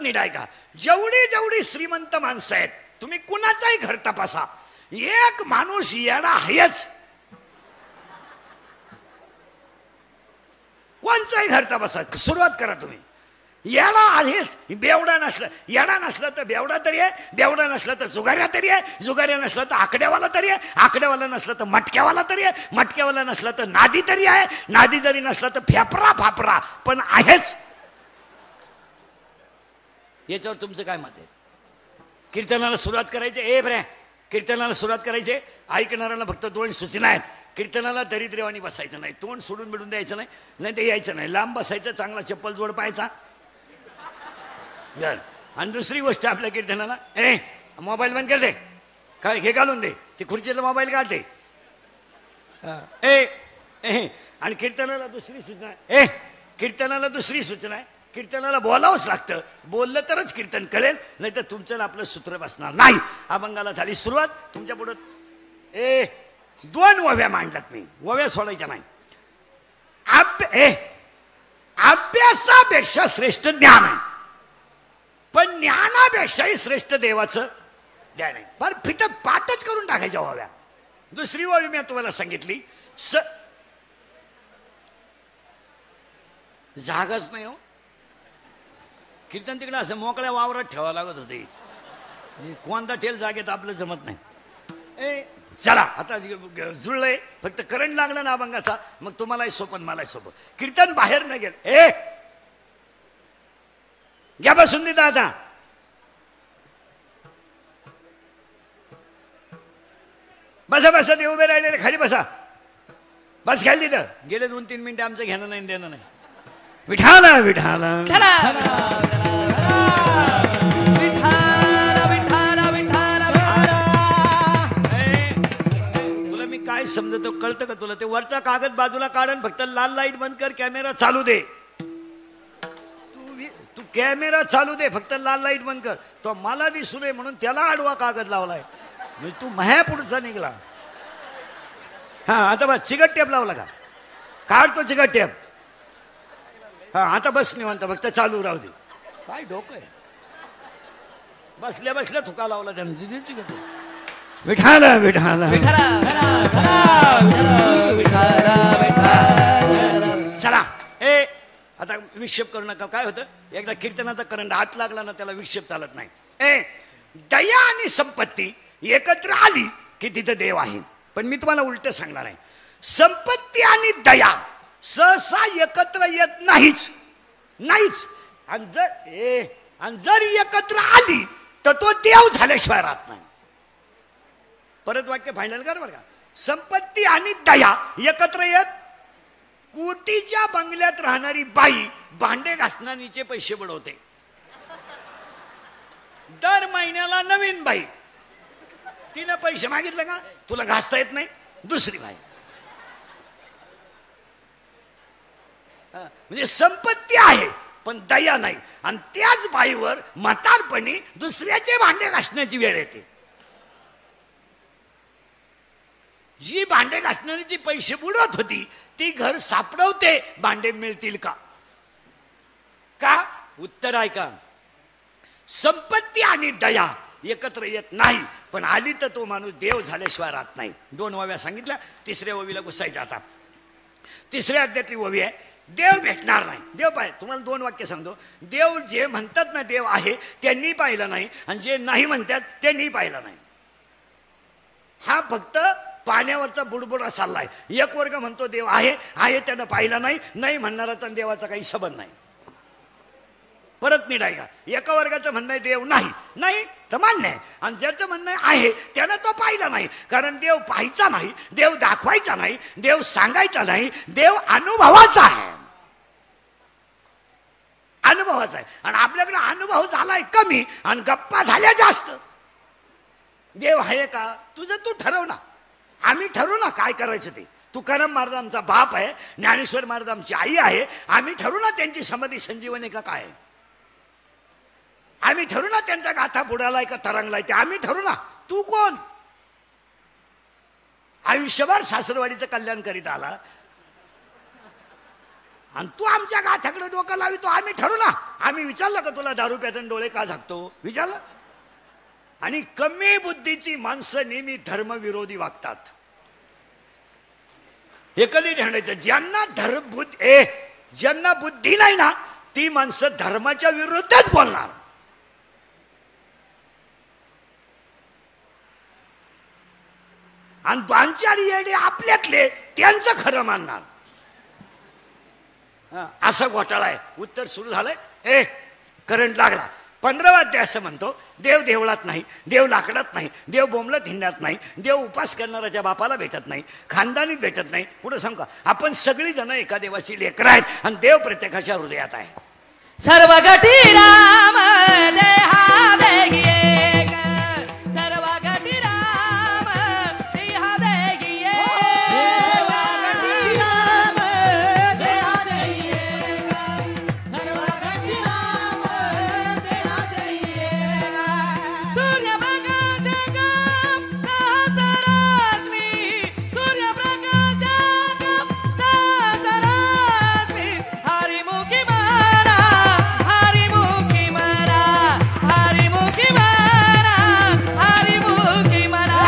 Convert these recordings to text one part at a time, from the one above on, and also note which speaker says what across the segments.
Speaker 1: नीट ऐका, जेवढी जेवढी श्रीमंत माणसं आहेत, तुम्ही कुणाचाही घर तपासा, एक माणूस येडा आहेच. कोणचाही घर तपासा, सुरुवात करा तुम्ही, येडा आहेच. बेवडा नसला, येडा नसला तर बेवडा तरी आहे, बेवडा नसला तर जुगाऱ्या तरी आहे, जुगाऱ्या नसला तर आकड्यावाला तरी आहे, आकड्यावाला नसला तर मटक्यावाला तरी आहे, मटक्यावाला नसला तर नादी तरी आहे, नादी जरी नसला तर फेफरा फापरा पण आहेच. याच्यावर तुमचं काय मत आहे? कीर्तनाला सुरुवात करायची, कीर्तनाला सुरुवात करायची, ऐकणाऱ्याला फक्त 2 सूचना आहेत. कीर्तनाला दरिद्रवाणी बसायचं नाही, तोंड सोडून बिडून द्यायचं नाही, नाही ते यायचं नाही, लांब बसायचं, चांगला चप्पल जोड पाहायचा. आणि दुसरी गोष्ट आपल्या कीर्तनाला, मोबाईल बंद कर दे, काय हे घालून दे, ते खुर्चीला मोबाईल काढ दे. आणि कीर्तनाला दुसरी सूचना, कीर्तनाला दुसरी सूचना आहे, कीर्तनाला बोलावंच लागतं, बोललं तरच कीर्तन कळेल, नाही तर तुमचं आपलं सूत्र बसणार नाही. अभंगाला झाली सुरुवात, तुमच्या पुढं 2 ओव्या मांडल्यात मी, ओव्या सोडायच्या नाही. अभ्यासापेक्षा श्रेष्ठ ज्ञान आहे, पण ज्ञानापेक्षाही श्रेष्ठ देवाचं ज्ञान आहे. फार फिटत पाठच करून टाकायच्या ओव्या. दुसरी ओवी मी तुम्हाला सांगितली, जागाच नाही हो, कीर्तन तिकडे असं मोकळ्या वावरात ठेवावं लागत होते, कोणता ठेल जागेत आपलं जमत नाही. चला आता जुळलंय, फक्त करंट लागला ना अभंगाचा, मग तुम्हालाही सोपं मलाही सोपं. कीर्तन बाहेर नाही गेलं, घ्या बसून देता, आता बसा बसा, ते उभे राहिलेले खाली बसा, बस खाली तिथं. गेले 2-3 मिनिटं आमचं घेणं नाही देणं नाही. विठाला विठाला तुला मी काय समजतो कळतं का तुला? ते वरचा कागद बाजूला काढून फक्त लाल लाईट बंद कर, कॅमेरा चालू दे. तू कॅमेरा चालू दे, फक्त लाल लाईट बंद कर. तो मला दिसू नये म्हणून त्याला आडवा कागद लावलाय, तू माया पुढचा निघला. हा आता बस, चिकट टेप लावला का? काढतो चिकट टेप. हा आता बस निवांत, फक्त चालू राहू दे. काय डोकं आहे, बसल्या बसल्या थुका लावला त्यानं. चिकट विठाला विठाला चला. आता विक्षेप करू नका. काय होतं, एकदा कीर्तनाचा करंट आत लागला ना, त्याला विक्षेप चालत नाही. दया आणि संपत्ती एकत्र आली की तिथं देव आहे. पण मी तुम्हाला उलट सांगणार आहे, संपत्ती आणि दया सहसा एकत्र येत नाहीच. आणि जर एकत्र आली तर तो देव झाल्याशिवाय राहत नाही. परत वाक्य फायनल कर बरं का. संपत्ती आणि दया एकत्र येत. कोटीच्या बंगल्यात राहणारी बाई भांडे घासणारीचे पैसे बुडवते. दर महिन्याला नवीन बाई, तिनं पैसे मागितले का, तुला घासता येत नाही, दुसरी बाई. म्हणजे संपत्ती आहे पण दया नाही. आणि त्याच बाईवर म्हातारपणी दुसऱ्याचे भांडे घासण्याची वेळ येते. जी भांडे घासणारीची पैसे बुडवत होती ती घर सापडवते, भांडे मिळतील का? उत्तर ऐका, संपत्ती आणि दया एकत्र येत नाही, पण आली तर तो माणूस देव झाल्याशिवाय राहत नाही. 2 ओव्या सांगितल्या, तिसऱ्या ओवीला घुसायचं. आता तिसऱ्या अध्यायातली ओवी आहे, देव भेटणार नाही. देव पाहिजे. तुम्हाला 2 वाक्य सांगतो. देव जे म्हणतात ना देव आहे त्यांनी पाहिलं नाही, आणि जे नाही म्हणतात त्यांनी पाहिलं नाही. हा फक्त पाण्यावरचा बुडबुडा चाललाय. एक वर्ग म्हणतो देव आहे त्यानं पाहिलं नाही, नाही म्हणणाराचा देवाचा काही संबंध नाही. परत नीट ऐका, एका वर्गाचं म्हणणं आहे देव नाही तर मान्य आहे, आणि ज्याचं म्हणणं आहे त्यानं तो पाहिला नाही. कारण देव पाहायचा नाही, देव दाखवायचा नाही, देव सांगायचा नाही, देव अनुभवाचा आहे. आणि आपल्याकडे अनुभव झालाय कमी आणि गप्पा झाल्या जास्त. देव आहे का तुझं तू ठरव ना, आम्ही ठरवू ना काय करायचं ते. तुकाराम महाराज आमचा बाप आहे, ज्ञानेश्वर महाराज आमची आई आहे. आम्ही ठरवू ना त्यांची समाधी संजीवनी का काय, आम्ही ठरवू ना त्यांचा गाथा बुडालाय का तरंगलाय ते आम्ही ठरवू ना. तू कोण? आयुष्यभर सासरवाडीचं कल्याण करीत आला, आणि तू आमच्या गाथ्याकडे डोकं लावितो. आम्ही ठरवला, आम्ही विचारलं का तुला दारू प्यातून डोळे का झाकतो, विचारलं? आणि कमी बुद्धीची माणसं नेहमी धर्मविरोधी वागतात. हे कधी ध्यानाचं, ज्यांना बुद्धी नाही ना ती माणसं धर्माच्या विरुद्धच बोलणार. आणि 2-4 येडे आपल्यातले त्यांचं खरं मानणार. असा घोटाळा आहे. उत्तर सुरू झालंय. करंट लागला. 15वा अध्याय असं म्हणतो, देव देवळात नाही, देव लाकडात नाही, देव बोंबलत हिंडत नाही, देव उपास करणाऱ्याच्या बापाला भेटत नाही, खानदानीत भेटत नाही. पुढे सांगू का, आपण सगळी जण एका देवाची लेकरं आहेत आणि देव प्रत्येकाच्या हृदयात आहे.
Speaker 2: सर्व गटी राम देहा देगी एक, सर्व गटी राम देहा देगी एक, सर्व गटी राम देहा देगी एक, सर्व गटी राम देहा देगी एक. सूर्यप्रकाश गप सहस्रात्मी, सूर्यप्रकाश गप सहस्रात्मी, हरिमुखी मारा, हरिमुखी मारा, हरिमुखी मारा, हरिमुखी मारा.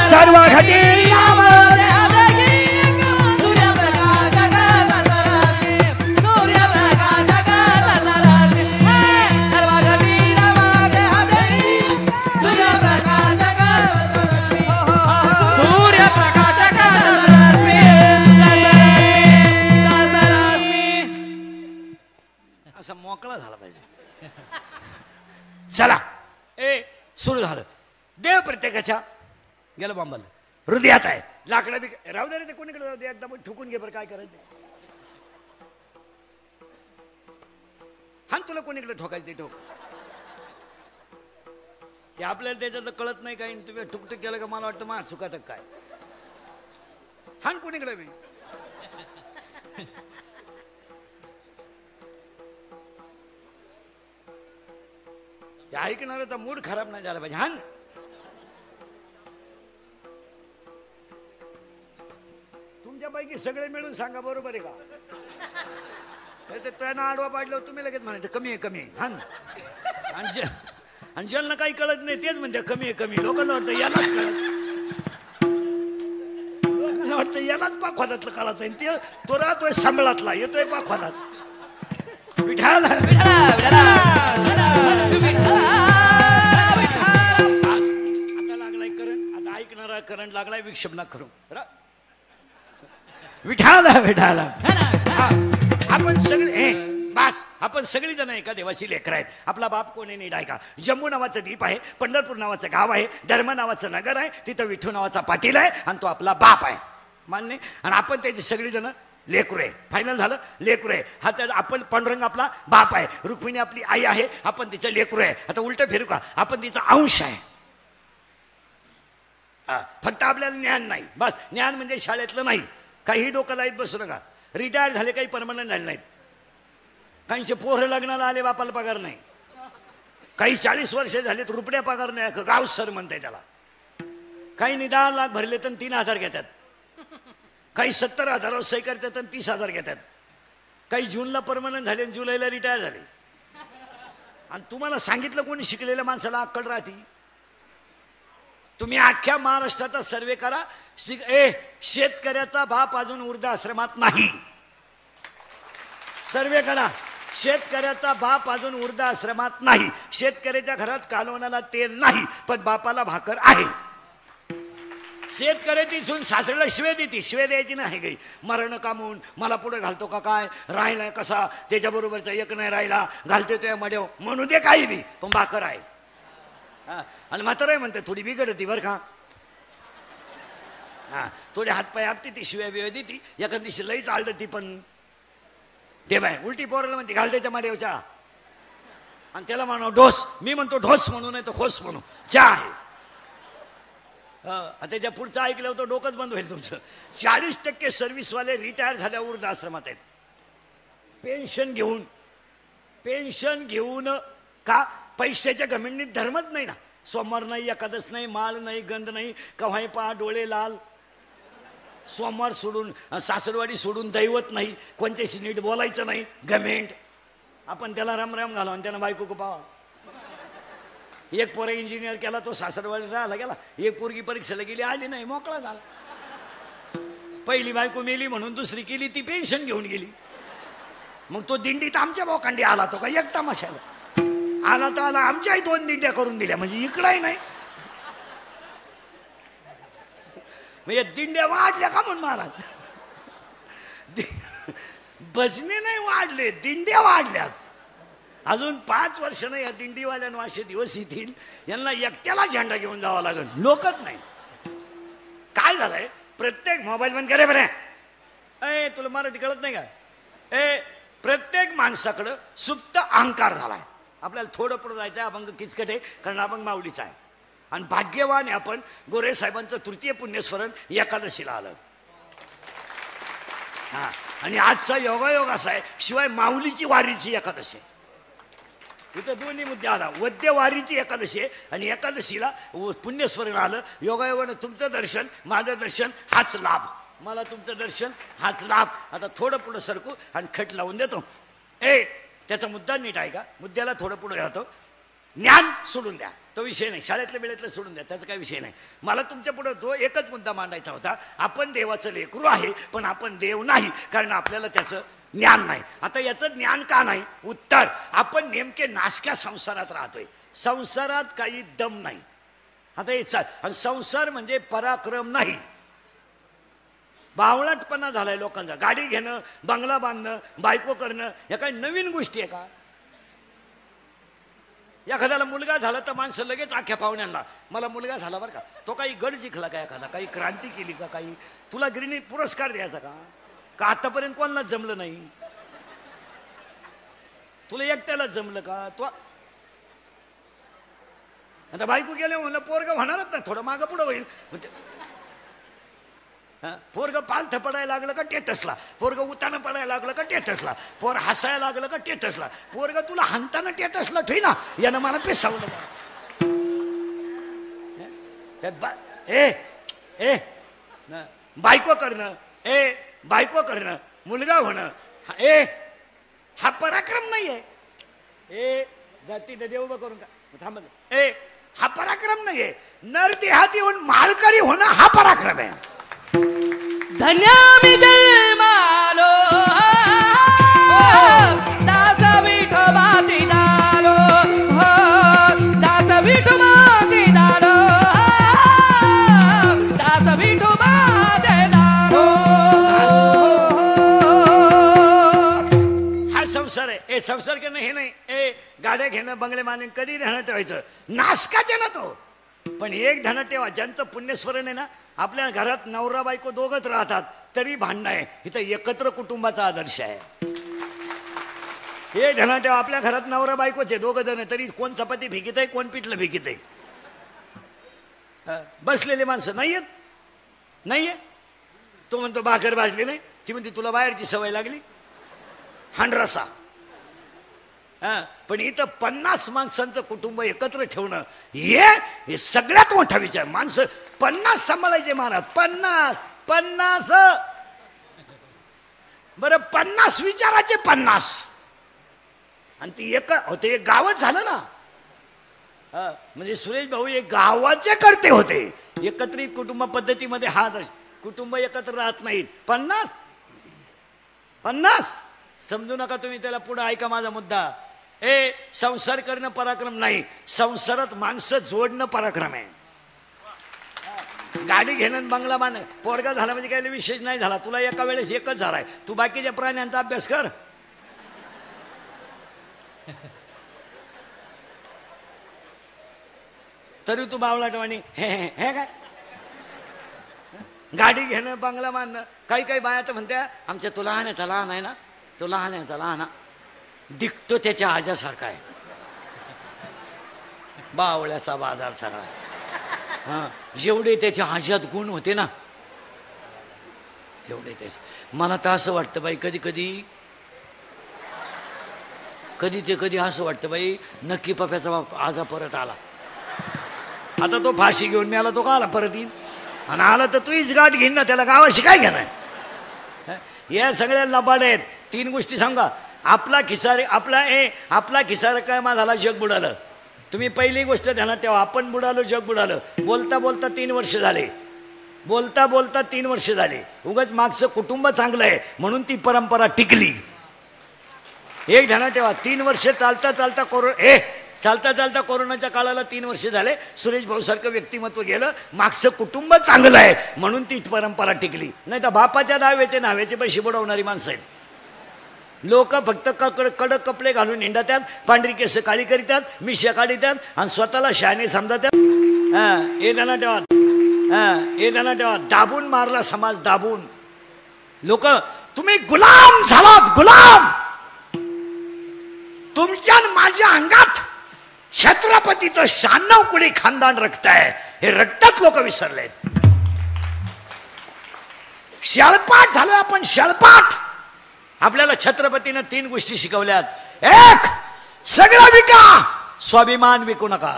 Speaker 1: सर्व घटी
Speaker 2: राम देहा देगी एक, सूर्यप्रकाश गप सहस्रात्मी, सूर्यप्रकाश गप सहस्रात्मी, सर्व गटी राम देहा देगी एक, सूर्यप्रकाश गप सहस्रात्मी, सूर्यप्रकाश गप सहस्रात्मी, सहस्रात्मी.
Speaker 1: असा मोकळा झाला पाहिजे. चला, सुरू झालं. देव प्रत्येकाच्या गेलं बांबाला हृदयात आहे. लाकडं बी राहू दे रे, ते कोणीकडे जाऊ दे, एकदा मग ठोकून घे बरं, काय करायचं. हा तुला कोणीकडे ठोकायचं ते ठोक. ते आपल्याला त्याच्यात कळत नाही काही. तुम्ही ठुकठुक केलं का मला वाटतं मा चुकात काय. हा कोणीकडे बी ते ऐकणाऱ्याचा मूड खराब नाही झाला पाहिजे. हा तुमच्यापैकी सगळे मिळून सांगा, बरोबर आहे का? त्यांना आडवा पाडलं तुम्ही लगेच म्हणायचं कमी आहे, कमी आहे. हा आणि ज्यांना काही कळत नाही तेच म्हणते कमी आहे, कमी. लोकांना वाटतं यालाच कळत, लोकांना वाटतं यालाच पाखवादातलं कळत आहे. ते तो राहतोय संबळातला, येतोय पाखवादात. विठाल आता लागलाय करंट. आता ऐकणारा करंट लागलाय, विक्षेपणा करू. विठाला विठाला. आपण सगळे बस, आपण सगळी जण एका देवाची लेकरं आहेत. आपला बाप कोणी नीट आहे का? जम्मू नावाचं द्वीप आहे, पंढरपूर नावाचं गाव आहे, धर्म नावाचं नगर आहे, तिथं विठू नावाचा पाटील आहे आणि तो आपला बाप आहे. मान्य? आणि आपण त्याची सगळी जण लेकरू आहे. फायनल झालं, लेकरू आहे. हा त्या आपण पांडुरंग आपला बाप आहे, रुक्मिणी आपली आई आहे, आपण तिचं लेकरू आहे. आता उलट फिरू का, आपण तिचा अंश आहे. फक्त आपल्याला ज्ञान नाही, बस. ज्ञान म्हणजे शाळेतलं नाही. काही डोकं लाईत बसू नका. रिटायर झाले, काही परमनंट झाले नाहीत. काहींचे पोरं लग्नाला आले, बापाला पगार नाही. काही 40 वर्षे झालेत, रुपड्या पगार नाही, गाव सर म्हणताय त्याला. काही 10 लाख भरले तर 3,000 घेतात. काही 70,000 सही करतात आणि 30,000 घेतात. काही जूनला परमनंट झाले, जुलैला रिटायर झाले. आणि तुम्हाला सांगितलं कोणी, शिकलेल्या माणसाला अक्कल राहते. तुम्ही अख्ख्या महाराष्ट्राचा सर्वे करा. शेतकऱ्याचा बाप अजून वृद्धाश्रमात नाही. सर्वे करा. शेतकऱ्याचा बाप अजून वृद्धाश्रमात नाही. शेतकऱ्याच्या घरात कालवणाला तेल नाही, पण बापाला भाकर आहे. शेतकऱ्याची सून सासऱ्याला शिवे देते. शिवे द्यायची नाही गई. मरण कामून मला पुढे घालतो का काय, राहिलाय कसा, त्याच्याबरोबरचा एक नाही राहिला, घालते तो मड्याव, म्हणू दे काही बी, पण भाकर आहे. आणि म्हातारा म्हणते थोडी बिघडती बरं का. थोडे हातपाय आपते ती, शिव्या बिव्या देती. एखाद दिवशी लईच आलडती, पण ते बाय उलटी पोराला म्हणते घाल त्याच्या माड्यावच्या. आणि त्याला म्हणू ढोस. मी म्हणतो ढोस म्हणू, नाही तर खोस म्हणू, चहा आहे. त्याच्या पुढचं ऐकलं होतं डोकंच बंद होईल तुमचं. 40% सर्व्हिसवाले रिटायर झाल्यावर वृद्धाश्रमात आहेत. पेन्शन घेऊन का? पैशाच्या घमिंडीत धर्मच नाही ना. सोमवार नाही, एकादश नाही, माळ नाही, गंध नाही, कव्हाही पहा डोळे लाल. सोमवार सोडून सासरवाडी सोडून दैवत नाही, कोणत्याशी नीट बोलायचं नाही, गमेंट. आपण त्याला रामराम घालू आणि त्यानं बायको पावा. एक पोरा इंजिनियर केला, तो सासरवाडी राहायला गेला. एक पोरगी परीक्षेला गेली, आली नाही, मोकळा झाला. पहिली बायको मेली म्हणून दुसरी केली, ती पेन्शन घेऊन गेली. मग तो दिंडीत आमच्या बोकांडी आला, तो का एक तमाशाला आला तर आला. आमच्याही 2 दिंड्या करून दिल्या, म्हणजे इकडाही नाही. म्हणजे दिंड्या वाढल्या का म्हणून महाराज? भजने नाही वाढले, दिंड्या वाढल्यात. अजून 5 वर्ष नाही या दिंडीवाल्यांना असे दिवस येतील, यांना एकट्याला झेंडा घेऊन जावं लागेल, लोकच नाही. काय झालंय, प्रत्येक मोबाईल बंद करे बरे. तुला मराठी कळत नाही का? प्रत्येक माणसाकडं सुप्त अहंकार झालाय. आपल्याला थोडं पुढं जायचं आहे, अभंग किचकट आहे, कारण अभंग माऊलीचा आहे. आणि भाग्यवान आहे आपण, गोरे साहेबांचं तृतीय पुण्यस्मरण एकादशीला आलं. हा, आणि आजचा योगायोग असा आहे, शिवाय माऊलीची वारीची एकादशी. इथं दोन्ही मुद्दे आला, वद्य वारीची एकादशी आहे आणि एकादशीला पुण्यस्मरण आलं. योगायोगानं तुमचं दर्शन, माझं दर्शन, हाच लाभ. मला तुमचं दर्शन, हाच लाभ. आता थोडं पुढं सरकू आणि खट लावून देतो. त्याचा मुद्दा नीट आहे का? मुद्द्याला थोडं पुढं जातो. ज्ञान सोडून द्या, तो विषय नाही. शाळेतल्या वेळेतलं सोडून द्या, त्याचा काही विषय नाही. मला तुमच्या पुढं तो एकच मुद्दा मांडायचा होता. आपण देवाचं लेकरू आहे, पण आपण देव नाही, कारण आपल्याला त्याचं ज्ञान नाही. आता याचं ज्ञान का नाही? उत्तर, आपण नेमके नाशक्या संसारात राहतोय. संसारात काही दम नाही. आता हे आणि संसार म्हणजे पराक्रम नाही, बावळटपणा झालाय लोकांचा. गाडी घेणं, बंगला बांधणं, बायको करणं, या काही नवीन गोष्टी आहे का? एखाद्याला मुलगा झाला तर माणसं लगेच अख्ख्या पाहुण्यांना, मला मुलगा झाला बरं का, तो काही गड जिंकला का, एखादा काही क्रांती केली का, काही तुला गिरणी पुरस्कार द्यायचा का? का आतापर्यंत कोणालाच जमलं नाही? तुला एकट्यालाच जमलं का? तो आता बायको गेले म्हणलं पोरग होणारच ना, थोडं मागं पुढं होईल. पोरग पालथ पडायला लागलं का टेटसला, पोरग उताना पडायला लागलं का टेटसला, पोर हसायला लागलं का टेटसला. पोरग तुला हाणताना टेटसला ठेवी ना, यानं मला पेसावलं. बायको करणं, बायको करणं, मुलगा होणं, हा पराक्रम नाहीये. जाती देव उभं करून का थांब. हा पराक्रम नाहीये. नर देहात येऊन माळकरी होणं हा पराक्रम आहे.
Speaker 2: धन्य मी जन्मालो, दास विठोबाची दारो, दास विठोबाची दारो, दास विठोबाचे दारो.
Speaker 1: हा संसार आहे. संसार करणं हे नाही. गाड्या घेणं, बंगले माने कधी ध्यानात ठेवायचं? नाशकाचे ना तो. पण एक ध्यानात ठेवा, ज्यांचं पुण्यस्मरण आहे ना, आपल्या घरात नवरा बायको दोघच राहतात तरी भांडणं आहे. इथं एकत्र कुटुंबाचा आदर्श आहे. हे ध्यानात ठेवा, आपल्या घरात नवरा बायकोचे 2 जण तरी कोण चपाती भिकीत आहे, कोण पिठलं भिकीत आहे. बसलेले माणसं नाहीयेत. नाहीये. तो म्हणतो भाकर भाजली नाही, ती म्हणते तुला बाहेरची सवय लागली, हांडरसा. पण इथं 50 माणसांचं कुटुंब एकत्र ठेवणं हे सगळ्यात मोठा विचार. माणसं 50 सांभाळायचे महाराज. 50 बरं, 50 विचाराचे 50 आणि ती होते. एक गावच झालं ना. म्हणजे सुरेश भाऊ एक गावाचे करते होते. एकत्रित कुटुंब पद्धतीमध्ये हा कुटुंब एकत्र राहत नाहीत. 50 समजू नका तुम्ही त्याला. पुढे ऐका माझा मुद्दा. संसार करणं पराक्रम नाही, संसारात माणसं जोडणं पराक्रम आहे. गाडी घेणं, बंगला बांधणं, पोरगा झाला म्हणजे काही विशेष नाही झाला. तुला एका वेळेस एकच झालाय. तू बाकीच्या प्राण्यांचा अभ्यास कर. तरी तू बावळाटवाणी हे काय. गाडी घेणं, बंगला बांधणं. काही बाया तर म्हणत्या आमच्या तो लहान आहे, लहान आहे ना, तो लहान आहे, लहान दिखतो त्याच्या आजासारखा आहे. बावळ्याचा बाजार सगळा. जेवढे त्याच्या आजात गुण होते ना, तेवढे त्याचे. मला तर असं वाटतं बाई, कधी असं वाटतं बाई, नक्की पप्याचा बाप आजा परत आला. आता तो फाशी घेऊन मी आला, तो का आला परत येईल? आणि आला तर तूच गाठ घेईन ना, त्याला गावाशी काय घेणार. या सगळ्या लबाड आहेत. 3 गोष्टी सांगा. आपला खिसा काय झाला, जग बुडालं. तुम्ही पहिली गोष्ट ध्यानात ठेवा, आपण बुडालो, जग बुडालं. बोलता बोलता 3 वर्ष झाले, बोलता बोलता 3 वर्ष झाले. उगाच मागचं कुटुंब चांगलं आहे म्हणून ती परंपरा टिकली. एक ध्यानात ठेवा, 3 वर्ष चालता चालता कोरोनाच्या काळाला 3 वर्ष झाले. सुरेश भाऊ सारखं व्यक्तिमत्व गेलं, मागचं कुटुंब चांगलं आहे म्हणून ती परंपरा टिकली. नाही तर बापाच्या नावाचे पैसे बुडवणारी माणसं आहेत. लोक फक्त कडक कपडे घालून हिंडतात, पांढरी केस काळी करीतात, मिश्या काढतात आणि स्वतःला शहाणे समजतात. हे ध्यानात ठेवा, दाबून मारला समाज, दाबून. लोक तुम्ही गुलाम झालात, गुलाम. तुमच्या माझ्या अंगात छत्रपतीचं 96 कुडी खानदान रक्त आहे. हे रक्तात लोक विसरलेत. शाळपाट झालो आपण, शाळपाट. आपल्याला छत्रपतीनं 3 गोष्टी शिकवल्यात. 1, सगळं विका, स्वाभिमान विकू नका.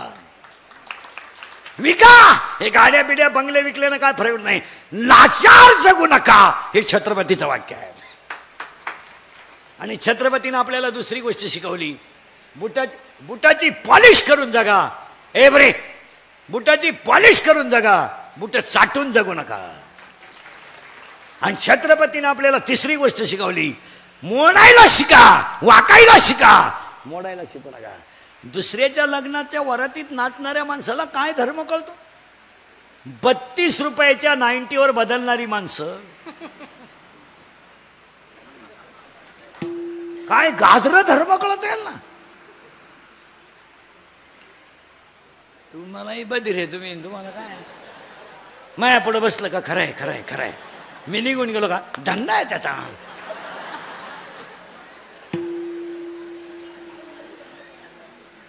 Speaker 1: विका, हे गाड्या बिड्या बंगले विकल्यानं काय फरक नाही. लाचार जगू नका, हे छत्रपतीचं वाक्य आहे. आणि छत्रपतीनं आपल्याला दुसरी गोष्ट शिकवली, बुटाची पॉलिश करून जगा. बरे, बुटाची पॉलिश करून जगा, बुट चाटून जगू नका. आणि छत्रपतीनं आपल्याला तिसरी गोष्ट शिकवली, मोडायला शिका, वाकायला शिका, मोडायला शिकू नका. दुसऱ्याच्या लग्नाच्या वरातीत नाचणाऱ्या माणसाला काय धर्म कळतो? 32 रुपयाच्या 90वर बदलणारी माणसं काय गाजर धर्म कळत येईल ना. तुम्हालाही बधीर आहे, तुम्हाला काय माया पुढे बसलं का? खरंय मी निघून गेलो का? धंदा आहे त्याचा.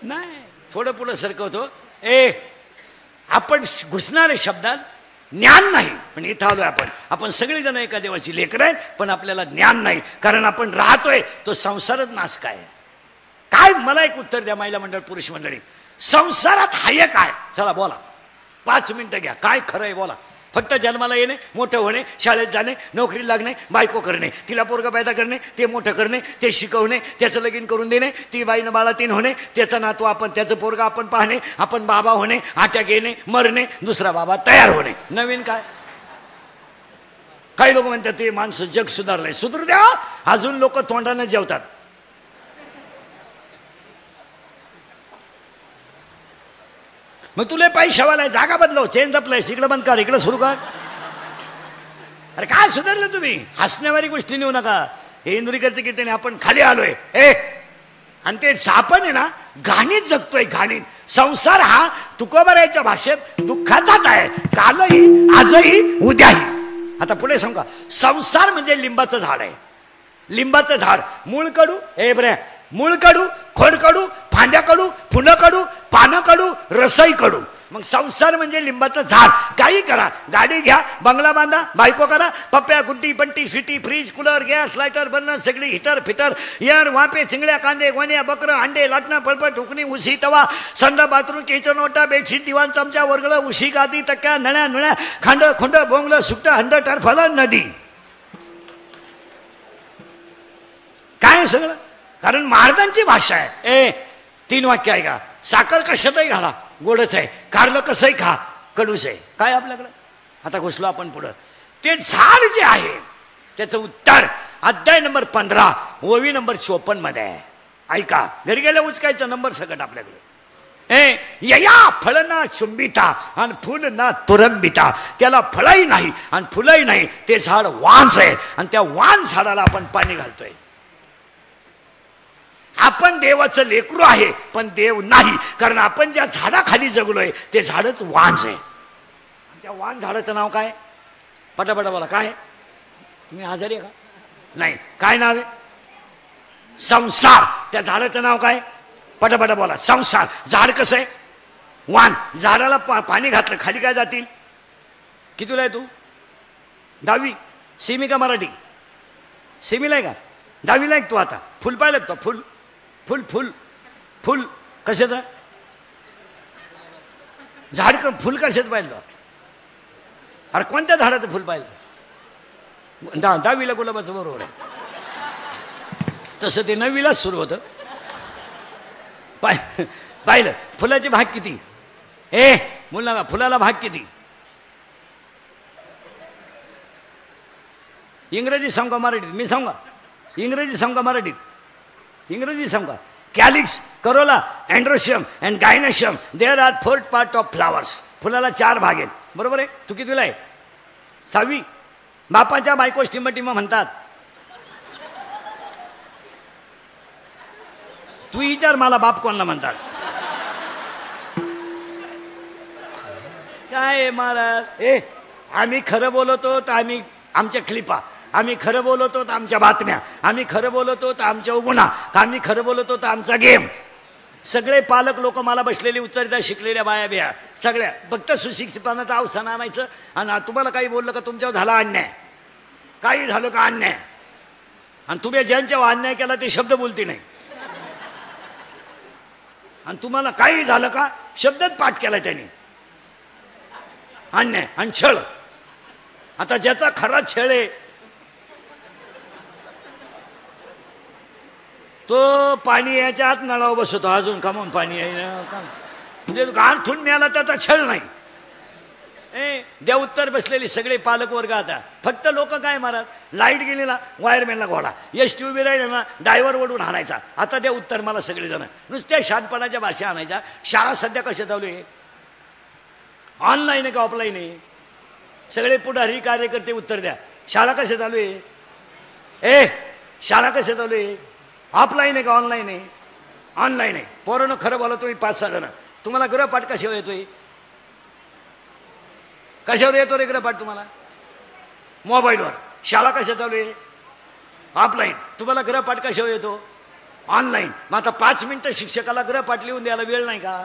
Speaker 1: नाही, थोडं पुढं सरकवतो. आपण घुसणारे शब्दात ज्ञान नाही, पण इथं आलोय आपण सगळेजण एका देवाची लेकरं आहेत, पण आपल्याला ज्ञान नाही. कारण आपण राहतोय तो संसारच नाश काय. मला एक उत्तर द्या, महिला मंडळ, पुरुष मंडळी. संसारात हाय काय? चला बोला, 5 मिनिटं घ्या. काय खरं आहे बोला. फक्त जन्माला येणे, मोठं होणे, शाळेत जाणे, नोकरी लागणे, बायको करणे, तिला पोरगा पैदा करणे, ते मोठं करणे, ते शिकवणे, त्याचं लगीन करून देणे, ती बाईनं बाळा 3 होणे, त्याचा नातू आपण, त्याचं पोरगा आपण पाहणे, आपण बाबा होणे, अटॅक येणे, मरणे, दुसरा बाबा तयार होणे. नवीन काय? काही लोक म्हणतात ते माणसं जग सुधारलंय. सुधरू द्या. अजून लोक तोंडानं जेवतात. मग तुला पैशावाला जागा बदलव, चेंज द प्लेस, इकडे बंद कर, इकडे सुरू कर. अरे काय सुधारलं तुम्ही? हसण्यावारी गोष्टी नेऊ नका. हे इंदुरीकरचे कीर्तने आपण खाली आलोय. आणि ते आपण आहे ना घाणीत जगतोय, घाणीत. संसार हा तुकोबरायच्या भाषेत दुःखाचाच आहे, कालही, आजही, उद्याही. आता पुढे सांगा, संसार म्हणजे लिंबाचं झाड आहे. लिंबाचं झाड, मूळ कडू, बरे, मूळ कडू, खोड कडू, फांद्या कडू, फुलं कडू, पानं कडू, रसई कडू. मग संसार म्हणजे लिंबाचं झाड. काही करा, गाडी घ्या, बंगला बांधा, बायको करा, Pappya, Guddi, Bunty, Sweety, fridge, cooler, gas, lighter, burner, सगळी हिटर, फिटर, यार, वापे, चिंगड्या, कांदे, गोण्या, बकरं, अंडे, लाटणं, पळपट, ठुकणी, उशी, तवा, संडा, बाथरूम, किचन ओटा, बेडशीट, दिवाण, चमचा, वर्गळ, उशी, गादी, तक्क्या, नळ्या, नुळ्या, खांड, खोंड, बोंगलं, सुकट, हंड, टरफलं, नदी. काय सगळं? कारण महाराजांची भाषा आहे. 3 वाक्य आहे का? साखर कशातही घाला, गोडच आहे. कारलं कसंही खा, कडूच आहे. काय आपल्याकडं? आता घुसलो आपण पुढं. ते झाड जे आहे त्याचं उत्तर अध्याय नंबर 15 ओवी नंबर 54 मध्ये आहे. ऐका, घरी गेल्या उचकायचं नंबर सकट आपल्याकडे. यया फळ ना चुंबिता आणि फुल ना तुरंबिता. त्याला फळही नाही आणि फुलंही नाही, ते झाड वांस आहे. आणि त्या वांस झाडाला आपण पाणी घालतोय. आपण देवाचं लेकरू आहे, पण देव नाही. कारण आपण ज्या झाडाखाली जगलोय ते झाडच वांस आहे. त्या वांस झाडाचं नाव काय? पटापटा बोला. काय? तुम्ही आजारी आहे का? नाही. काय नाव आहे? संसार. त्या झाडाचं नाव काय? पटापटा बोला. संसार. झाड कसं आहे? वान. झाडाला पाणी घातलं खाली काय जातील? कितीला आहे तू? 10वी. सेमी का मराठी? सेमीला आहे का? 10वीला आहे तू आता? फुल पाहिलं तो? फुल फुल फुल फुल कशाचं? झाड फुल कशात पाहिलं? अरे कोणत्या झाडाचं फुल पाहिलं? 10वीला गुलाबाचं बरोबर आहे. तसं ते 9वीलाच सुरू होतं. पाहिलं फुलाचे भाग किती? मुलाला फुलाला भाग किती? इंग्रजी सांगू का मराठीत? मी सांगा इंग्रजी सांगू का मराठीत? इंग्रजी सांगा. Calyx, corolla, androecium and gynoecium, there are 4 part of flowers. फुलाला 4 भाग आहेत. बरोबर आहे. तू कितीला आहे? 6वी. बापाच्या बायको टिंबटिंब म्हणतात. तू विचार मला बाप कोणाला म्हणतात? काय महाराज आम्ही खरं बोलतो तर आम्ही आमच्या क्लिपा, आम्ही खरं बोलतो तर आमच्या बातम्या, आम्ही खरं बोलतो तर आमच्या उगुणा, आम्ही खरं बोलतो तर आमचा गेम. सगळे पालक लोक मला बसलेले उत्तरदार शिकलेल्या बाया बिया सगळ्या फक्त सुशिक्षितपणाचं अवसान आणायचं. आणि तुम्हाला काही बोललं का तुमच्यावर झाला अन्याय, काही झालं का अन्याय, आणि तुम्ही ज्यांच्यावर अन्याय केला ते शब्द बोलती नाही. आणि तुम्हाला काही झालं का शब्दच पाठ केला त्यांनी. अन्याय आणि छळ. आता ज्याचा खरा छळ आहे तो पाणी याच्यात नळावर बसवतो. अजून कमवून पाणी आहे ना का म्हणजे गारठून मिळाला त्याचा छळ नाही. द्या उत्तर बसलेले सगळे पालक वर्ग. आता फक्त लोक काय मारत, लाईट गेली ना वायरमॅनला घोडा, एसटी उभी राहिली ना ड्रायव्हर ओढून आणायचा. आता द्या उत्तर मला सगळेजण नुसत्या शानपणाच्या भाषा आणायच्या. शाळा सध्या कशा चालू आहे? ऑनलाईन आहे का ऑफलाईन आहे? सगळे पुढारी कार्यकर्ते उत्तर द्या. शाळा कशा चालू आहे? शाळा कशा चालू आहे? ऑफलाईन आहे का ऑनलाईन आहे? ऑनलाईन आहे. पोरानं खरं बोला तुम्ही 5-6 जण. तुम्हाला गृहपाठ कशावर येतोय? कशावर येतो रे गृहपाठ तुम्हाला? मोबाईलवर. शाळा कशा चालू आहे? ऑफलाईन. तुम्हाला गृहपाठ कशावर येतो? ऑनलाईन. मग आता 5 मिनिटं शिक्षकाला गृहपाठ लिहून द्यायला वेळ नाही का?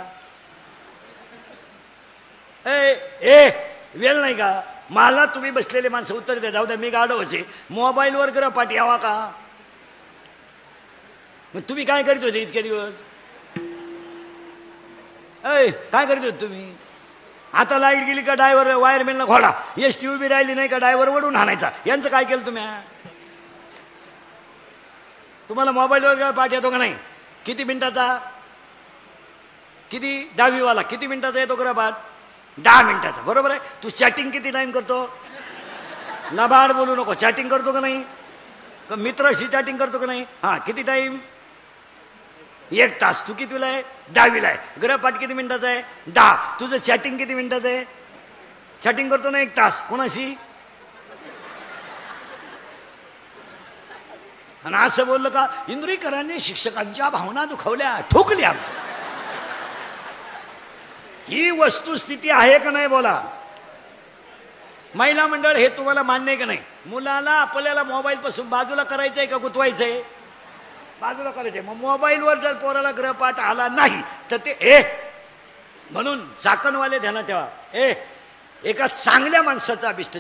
Speaker 1: वेळ नाही का? मला तुम्ही बसलेले माणसं उत्तर द्या. जाऊ द्या मी गाडवचे. मोबाईलवर गृहपाठ यावा का? मग तुम्ही काय करीत होते इतके दिवस? काय करीत होते तुम्ही? आता लाईट गेली का ड्रायव्हर वायरमॅनला घोडा, एसटी उभी राहिली नाही का ड्रायव्हर वडून आणायचा. यांचं काय केलं तुम्ही? तुम्हाला मोबाईलवर पाठ येतो का नाही? किती मिनिटाचा? किती? 10वीवाला किती मिनिटाचा येतो गृहपाठ? 10 मिनिटाचा. बरोबर आहे. तू चॅटिंग किती टाइम करतो? लबाड बोलू नको. चॅटिंग करतो का नाही? मित्राशी चॅटिंग करतो का नाही? हां किती टाइम? 1 तास. तू कितीला आहे? 10वीला आहे. गृहपाठ किती मिनिटाचा आहे? 10. तुझं चॅटिंग किती मिनिटाचं आहे? चॅटिंग करतो ना 1 तास. कोणाशी? आणि असं बोललं का इंद्रिकरांनी शिक्षकांच्या भावना दुखावल्या, ठोकल्या आमच्या. ही वस्तुस्थिती आहे का नाही बोला? महिला मंडळ हे तुम्हाला मान्य आहे का नाही? मुलाला आपल्याला मोबाईल पासून बाजूला करायचं आहे का गुतवायचं आहे? बाजूला करायचंय. मग मोबाईलवर जर पोराला गृहपाठ आला नाही तर ते म्हणून चाकणवाले ध्यानात ठेवा. एका चांगल्या माणसाचा अभिष्ट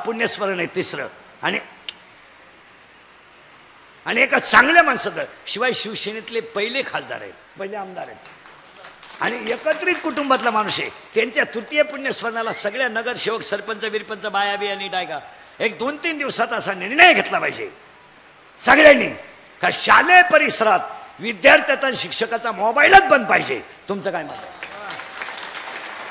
Speaker 1: पुण्यस्मरण आहे 3रं. आणि एका चांगल्या माणसाचं शिवाय शिवसेनेतले पहिले खासदार आहेत, पहिले आमदार आहेत आणि एकत्रित कुटुंबातला माणूस आहे. त्यांच्या तृतीय पुण्यस्मरणाला सगळ्या नगरसेवक, सरपंच, बिरपंच, बाया बिया नीट आहे का? एक 2-3 दिवसात असा निर्णय घेतला पाहिजे सगळ्यांनी का शालेय परिसरात विद्यार्थ्याचा आणि शिक्षकाचा मोबाईलच बंद पाहिजे. तुमचं काय मत आहे?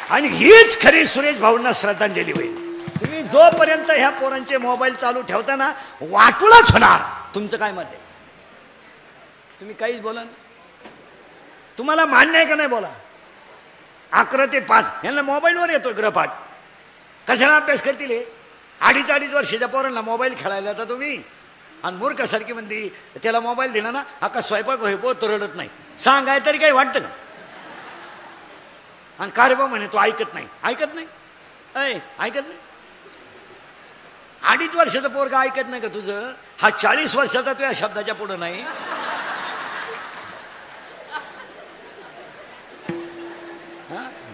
Speaker 1: आणि हीच खरी सुरेश भाऊंना श्रद्धांजली होईल. तुम्ही जोपर्यंत ह्या पोरांचे मोबाईल चालू ठेवताना वाटूलाच होणार. तुमचं काय मत आहे? तुम्ही काहीच बोला. तुम्हाला मान्य आहे का नाही बोला? 11 ते 5 यांना मोबाईलवर येतोय गृहपाठ. कशाला अभ्यास करतील? 2.5 वर्षाच्या पोरांना मोबाईल खेळायला तर तुम्ही आणि मूर्खासारखी म्हणते त्याला मोबाईल दिला ना अख्खा स्वयंपाक होय तो रडत नाही. सांगाय तरी काही वाटतं का? आणि कारबा म्हणे तो ऐकत नाही. ऐकत नाही? ऐकत नाही. 2.5 वर्षाचा पोरगा ऐकत नाही का तुझं? हा 40 वर्षाचा तुझ्या शब्दाच्या पुढं नाही.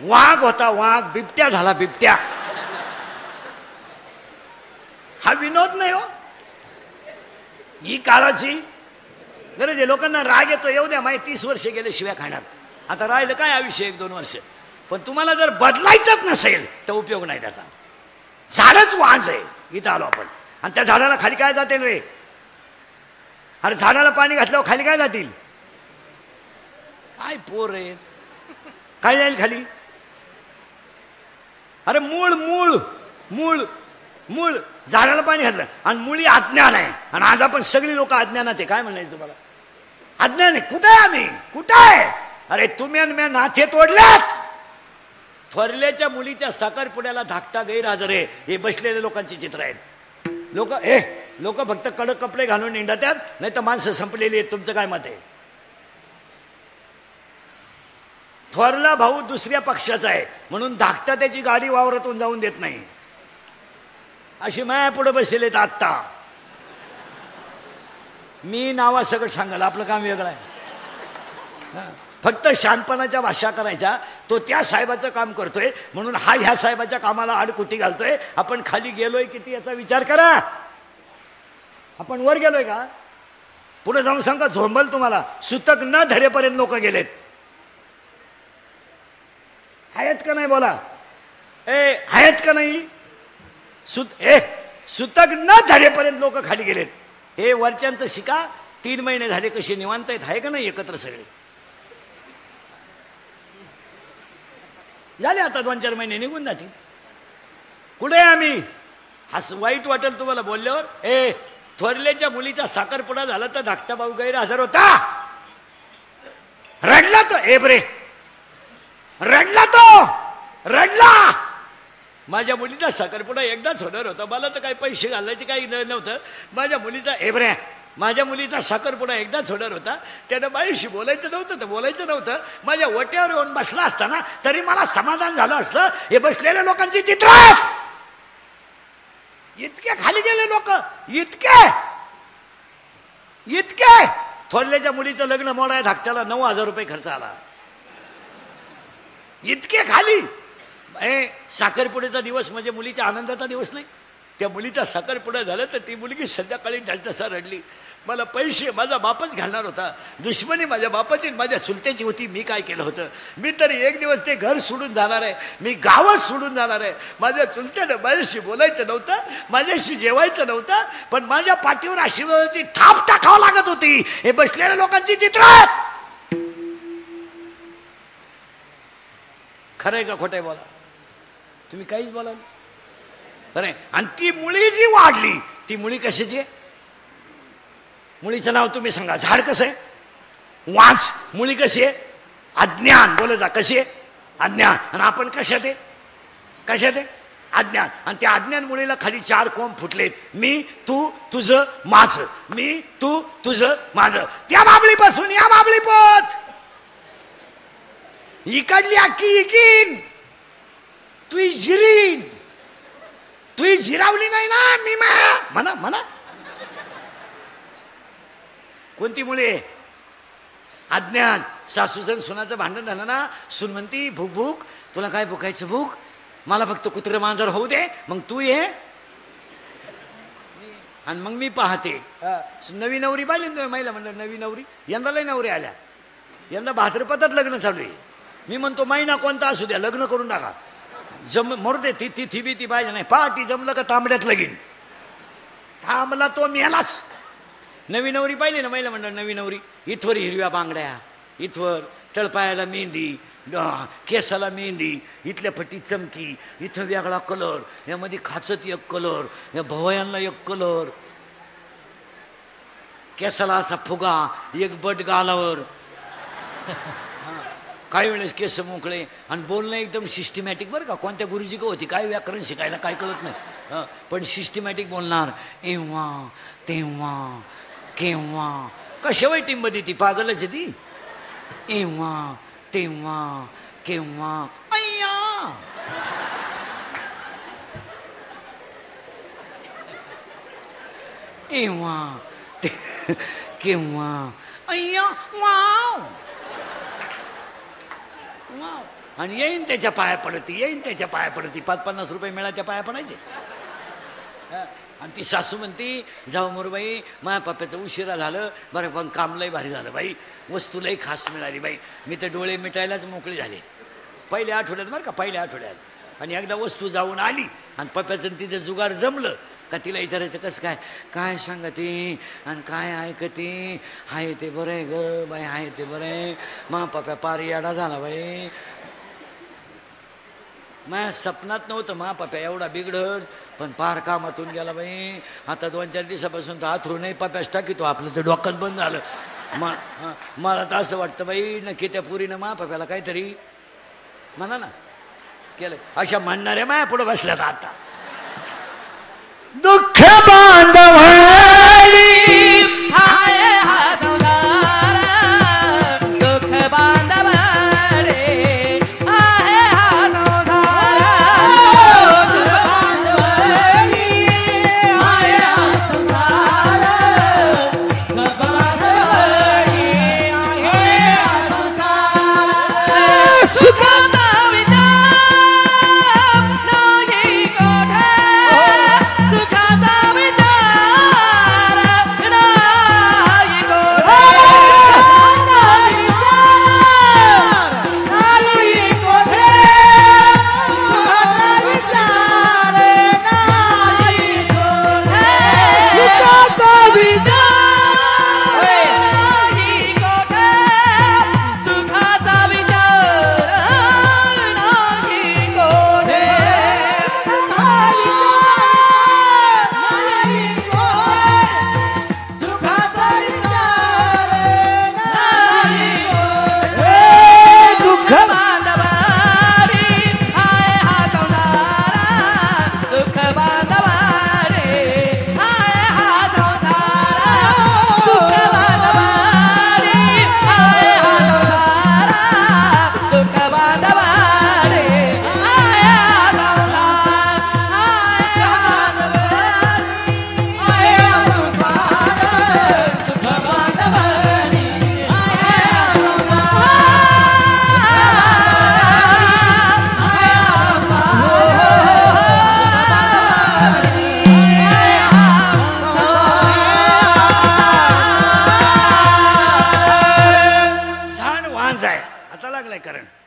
Speaker 1: वाघ होता वाघ, बिबट्या झाला बिबट्या. हा विनोद नाही हो. ही काळाची गरज आहे. लोकांना राग येतो. येऊ द्या. माहिती 30 वर्ष गेले शिव्या खाण्यात. आता राहिलं काय आयुष्य 1-2 वर्ष. पण तुम्हाला जर बदलायचंच नसेल तर उपयोग नाही त्याचा. झाडच वांज आहे. इथं आलो आपण आणि त्या झाडाला खाली काय जातील रे? अरे झाडाला पाणी घातल्यावर खाली काय जातील? काय पोर आहे, काय जाईल खाली? अरे मूळ मूळ मूळ मूळ झाडाला पाणी घातलं आणि मुळी अज्ञान आहे. आणि आज आपण सगळी लोक अज्ञानात आहे. काय म्हणायचं तुम्हाला? अज्ञान आहे. कुठे आहे आम्ही? कुठे आहे? अरे तुम्ही आणि मी नाथे तोडल्यात. थोरल्याच्या मुलीच्या साखरपुड्याला धाकटा गैरहजर आहे. हे बसलेल्या लोकांची चित्र आहेत. लोक फक्त कडक कपडे घालून निंडतात, नाही तर माणसं संपलेली आहेत. तुमचं काय मत आहे? थोरला भाऊ दुसऱ्या पक्षाचा आहे म्हणून धाकटा त्याची गाडी वावरातून जाऊन देत नाही. अशी माया पुढे बसलेत. आत्ता मी नावा सगळं सांगाल, आपलं काम वेगळं आहे. फक्त शानपणाच्या भाषा करायचा. तो त्या साहेबाचं काम करतोय म्हणून हा ह्या साहेबाच्या कामाला आडकुटी घालतोय. आपण खाली गेलोय किती याचा विचार करा. आपण वर गेलोय का? पुढे जाऊन सांगा झोंबल तुम्हाला. सुतक न धरेपर्यंत लोक गेलेत. आहेत का नाही बोला? आहेत का नाही? सुतक न धरेपर्यंत लोक खाली गेलेत. हे वरच्यांचं शिका. 3 महिने झाले कसे निवांत आहेत. आहे का नाही एकत्र सगळे? झाले आता 2-4 महिने निघून जातील. कुठे आम्ही? असं वाईट वाटेल तुम्हाला बोलल्यावर. थोरल्याच्या मुलीचा साखरपुडा झाला तर धाकटा भाऊ गैरहजर होता. रडला तो. बरे रडला तो. रडला. माझ्या मुलीचा साखरपुडा एकदाच होणार होता. मला तर काही पैसे घालायचे काही नव्हतं. माझ्या मुलीचा साखरपुडा एकदाच होणार होता. त्यानं बाईशी बोलायचं नव्हतं. माझ्या ओट्यावर येऊन बसला असताना तरी मला समाधान झालं असतं. हे बसलेल्या लोकांची चित्र आहेत. इतके खाली गेले लोक. इतके थोरल्याच्या मुलीचं लग्न मोडाय धाकट्याला 9,000 रुपये खर्च आला. इतके खाली. साखरपुड्याचा दिवस म्हणजे मुलीच्या आनंदाचा दिवस नाही. त्या मुलीचा साखरपुडा झालं तर ती मुलगी संध्याकाळी ढलतसा रडली. मला पैसे माझा बापच घालणार होता. दुश्मनी माझ्या बापाची माझ्या चुलत्याची होती. मी काय केलं होतं? मी तरी एक दिवस ते घर सोडून जाणार आहे. मी गावच सोडून जाणार आहे. माझ्या चुलत्यानं माझ्याशी बोलायचं नव्हतं, माझ्याशी जेवायचं नव्हतं, पण माझ्या पाठीवर आशीर्वादाची थाप टाकावं लागत होती. हे बसलेल्या लोकांची चित्र आहेत. खरंय का खोटंय बोला? तुम्ही काहीच बोला. अरे आणि ती मुळी जी वाढली ती मुळी कशाची आहे? मुळीचं नाव तुम्ही सांगा. झाड कसं आहे? वांस. मुळी कशी आहे? अज्ञान. बोलत जा. कशी आहे? अज्ञान. आणि आपण कशात आहे? अज्ञान. आणि त्या अज्ञान मुळीला खाली 4 कोंब फुटलेत. मी, तू, तुझं, माझं. मी, तू, तुझं, माझं. त्या बाबळीपासून या बाबळी पोत. इकडली अख्खी इकीन. तू जिरीन. तू जिरावली नाही ना मी म्हणा. कोणती मुळे? अज्ञान. सासूचं सुनाचं भांडण झालं ना, सून म्हणती भूक भूक. तुला काय भुकायचं? भूक. मला फक्त कुत्रं मांजर होऊ दे, मग तू ये. आणि मग मी पाहते. नवी नवरी पाहिली महिला म्हणलं नवी नवरी. यंदा लय नवरी आल्या. यंदा भाद्रपदात लग्न चालू आहे. मी म्हणतो महिना कोणता असू द्या लग्न करून टाका. मरते ती बी ती पाहिजे नाही. पाठी जमलं का तांबड्यात लगीन. थांबला तो मेलाच. नवी नवरी पाहिली ना महिला म्हणलं नवी नवरी. इथवर हिरव्या बांगड्या, इथवर तळपायाला मेहंदी, केसाला मेहंदी, इथल्या फटी चमकी, इथं वेगळा कलर, यामध्ये खाचत एक कलर, या भवयांना एक कलर, केसाला असा फुगा, एक बट गालावर. काही वेळेस केस मोकळे आणि बोलणं एकदम सिस्टमॅटिक. बरं का कोणत्या गुरुजी का होती काय व्याकरण शिकायला काय कळत नाही, पण सिस्टमॅटिक बोलणार. एव्हा तेव्हा केव्हा. कशावर टीममध्ये ती पागलच ती. एव्हा तेव्हा केव्हा. अय्या एव्हा केव्हा. अय्या वाव. आणि येईन त्याच्या पाया पडती. 5-50 रुपये मिळाल्या पाया पडायचे. आणि ती सासू म्हणती जाऊ मोरबाई माझ्या पप्प्याचं उशिरा झालं बरं, पण काम लय भारी झालं बाई, वस्तू लई खास मिळाली बाई. मी तर डोळे मिटायलाच मोकळे झाले पहिल्या आठवड्यात. बरं का पहिल्या आठवड्यात. आणि एकदा वस्तू जाऊन आली आणि पप्याचं तिचं जुगाड जमलं का तिला विचारायचं कसं काय काय सांगते आणि काय ऐकते आहे ते बरं आहे ग बाई आहे ते बरं आहे मा पप्या पार येडा झाला बाई माझ्या सपनात नव्हतं मा पप्या एवढा बिघडत पण पार कामातून गेला बाई आता 2-4 दिवसापासून तर आथरू नाही पप्याच टाकीतो आपलं तर डोक्यात बंद झालं मला तर असं वाटतं बाई नक्की त्या पुरीनं मा पप्याला काहीतरी म्हणा ना केलं अशा म्हणणाऱ्या माया पुढे बसल्यात आता दुःख बांधवाली
Speaker 2: हाय हा संसार दुःख बांधवाले हाय हा संसार दुःख बांधवाली हाय हा संसार दुःख बांधवाली हाय हा संसार सुखाचा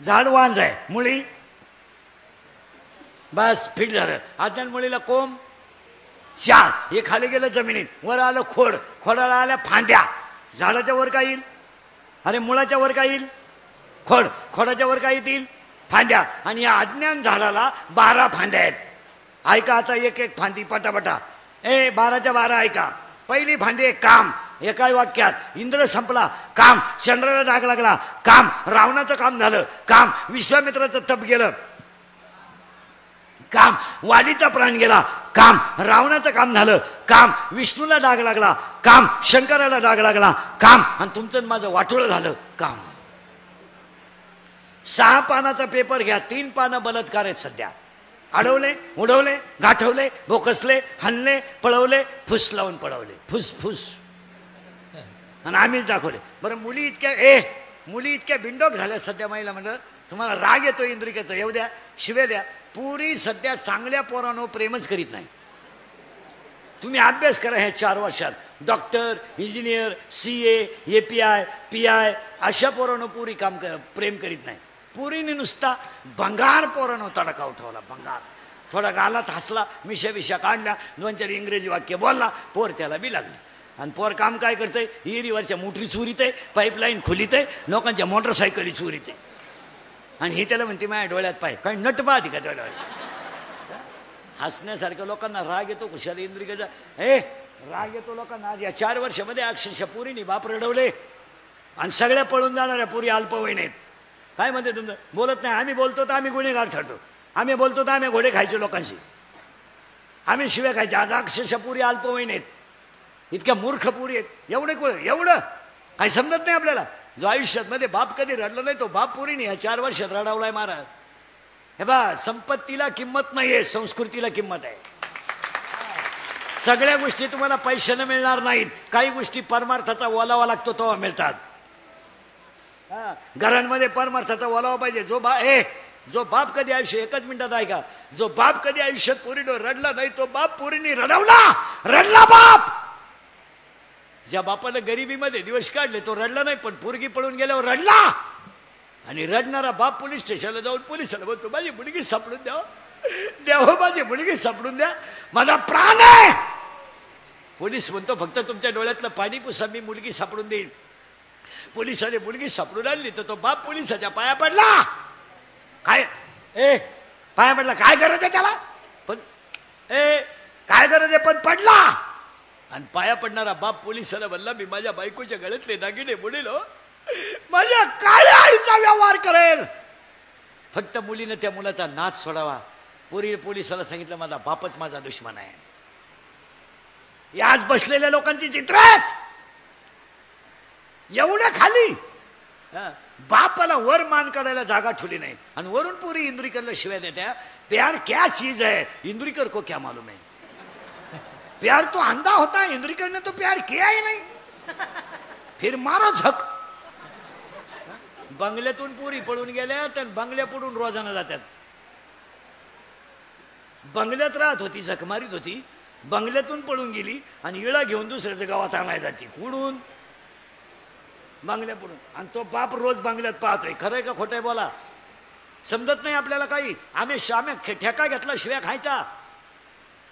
Speaker 1: झाड वांज आहे मुळी बस फिट झालं आज्ञान मुळीला कोंब 4 हे खाली गेलं जमिनीत वर आलं खोड खोडाला आल्या फांद्या झाडाच्या वर काय येईल अरे मुळाच्या वर काय येईल खोड खोडाच्या वर काय येतील फांद्या आणि या अज्ञान झाडाला 12 फांद्या आहेत ऐका आता एक एक फांदी पटापटा 12च्या 12 ऐका पहिली फांदी काम एका वाक्यात इंद्र संपला काम चंद्राला डाग लागला काम रावणाचं काम झालं काम विश्वामित्राचं तप गेलं काम वालीचा प्राण गेला काम रावणाचं काम झालं काम विष्णूला डाग लागला काम शंकराला डाग लागला काम आणि तुमचं माझं वाटोळं झालं काम 6 पानाचा पेपर घ्या 3 पानं बलात्कार आहेत सध्या अडवले उडवले गाठवले भोकसले हल्ले पळवले फुस लावून पळवले फुस फुस आणि आम्हीच दाखवले बरं मुली इतक्या बिंडोक झाल्या सध्या महिला म्हणलं तुम्हाला राग येतो इंद्रिकेचा येऊ द्या शिवे द्या पुरी सध्या चांगल्या पोरांनो प्रेमच करीत नाही तुम्ही अभ्यास करा ह्या 4 वर्षात doctor engineer CA API PI अशा पोरांनो पुरी प्रेम करीत नाही पुरीने नुसता भंगार पोरांनो तडका उठवला भंगार थोडा गालात हसला मिशा काढल्या 2-4 इंग्रजी वाक्य बोलला पोर त्याला बी लागली आणि पोर काम काय करतंय हिरीवरच्या मोटरी चोरीत आहे पाईपलाईन खोलीत आहे लोकांच्या मोटरसायकली चोरीत आहे आणि ही त्याला म्हणते माझ्या डोळ्यात पाय काही नट पाहते का त्या डोळ्यात हसण्यासारख्या लोकांना राग येतो कुशाल इंद्रिकेचा राग येतो लोकांना आज या 4 वर्षामध्ये अक्षरशः पुरीने बाप रडवले आणि सगळ्या पळून जाणाऱ्या पुरी अल्पवयीन आहेत काय म्हणते तुमचं बोलत नाही आम्ही बोलतो तर आम्ही गुन्हेगार ठरतो आम्ही बोलतो तर आम्ही घोडे खायचो लोकांशी आम्ही शिव्या खायचे आज अक्षरशः पुरी अल्पवयीन आहेत इतक्या मूर्ख पुरी आहेत एवढं काही समजत नाही आपल्याला जो आयुष्यात मध्ये बाप कधी रडला नाही तो बाप पुरीने या 4 वर्षात रडावलाय महाराज हे बा संपत्तीला किंमत नाहीये संस्कृतीला किंमत आहे सगळ्या गोष्टी तुम्हाला पैशाने मिळणार नाहीत काही गोष्टी परमार्थाचा ओलावा लागतो तेव्हा मिळतात घरांमध्ये परमार्थाचा ओलावा पाहिजे जो बाप कधी आयुष्य 1 मिनिटात ऐका जो बाप कधी आयुष्यात पुरीनं रडला नाही तो बाप पुरीने रडला बाप ज्या बापानं गरिबीमध्ये दिवस काढले तो रडला नाही पण पोरगी पळून गेल्यावर रडला आणि रडणारा बाप पोलीस स्टेशनला जाऊन पोलिसाला बोलतो माझी मुलगी सापडून द्या देवा माझी मुलगी सापडून द्या, माझा प्राण आहे. पोलीस म्हणतो फक्त तुमच्या डोळ्यातलं पाणी पुसा, मी मुलगी सापडून देईन. पोलिसाने मुलगी सापडून आणली तर तो बाप पोलिसाच्या पाया पडला. काय पाया पडला, काय गरज आहे त्याला, पण काय गरज आहे, पण पडला. आणि पाया पडणारा बाप पोलिसाला म्हणला, मी माझ्या बायकोच्या गळ्यातले दागिने बुडेल, माझ्या काळ्या आईचा व्यवहार करेल, फक्त मुलीनं त्या मुलाचा नाच सोडावा. पोलिसाला सांगितलं, माझा बापच माझा दुश्मन आहे. आज बसलेल्या लोकांची चित्र आहेत एवढ्या खाली. बापाला वर मान काढायला जागा ठेवली नाही, आणि वरून पुरी इंदुरीकरला शिवाय देत्या, प्यार क्या चीज है, इंदुरीकर को क्या मालूम है. प्यार तो अंधा होता, इंदुरीकर ने तो प्यार किया ही नहीं, फिर मारो झक. बंगल्यातून पुरी पळून गेल्या तर बंगल्या पडून रोजाना जातात. बंगल्यात राहत होती, झक मारीत होती, बंगल्यातून पळून गेली आणि इळा घेऊन दुसऱ्याच्या गावात आणाय जाते. कुडून? बंगल्या पडून. आणि तो बाप रोज बंगल्यात पाहतोय. खरंय का खोटंय बोला, समजत नाही आपल्याला काही. आम्ही ठेका घेतला शिव्या खायचा.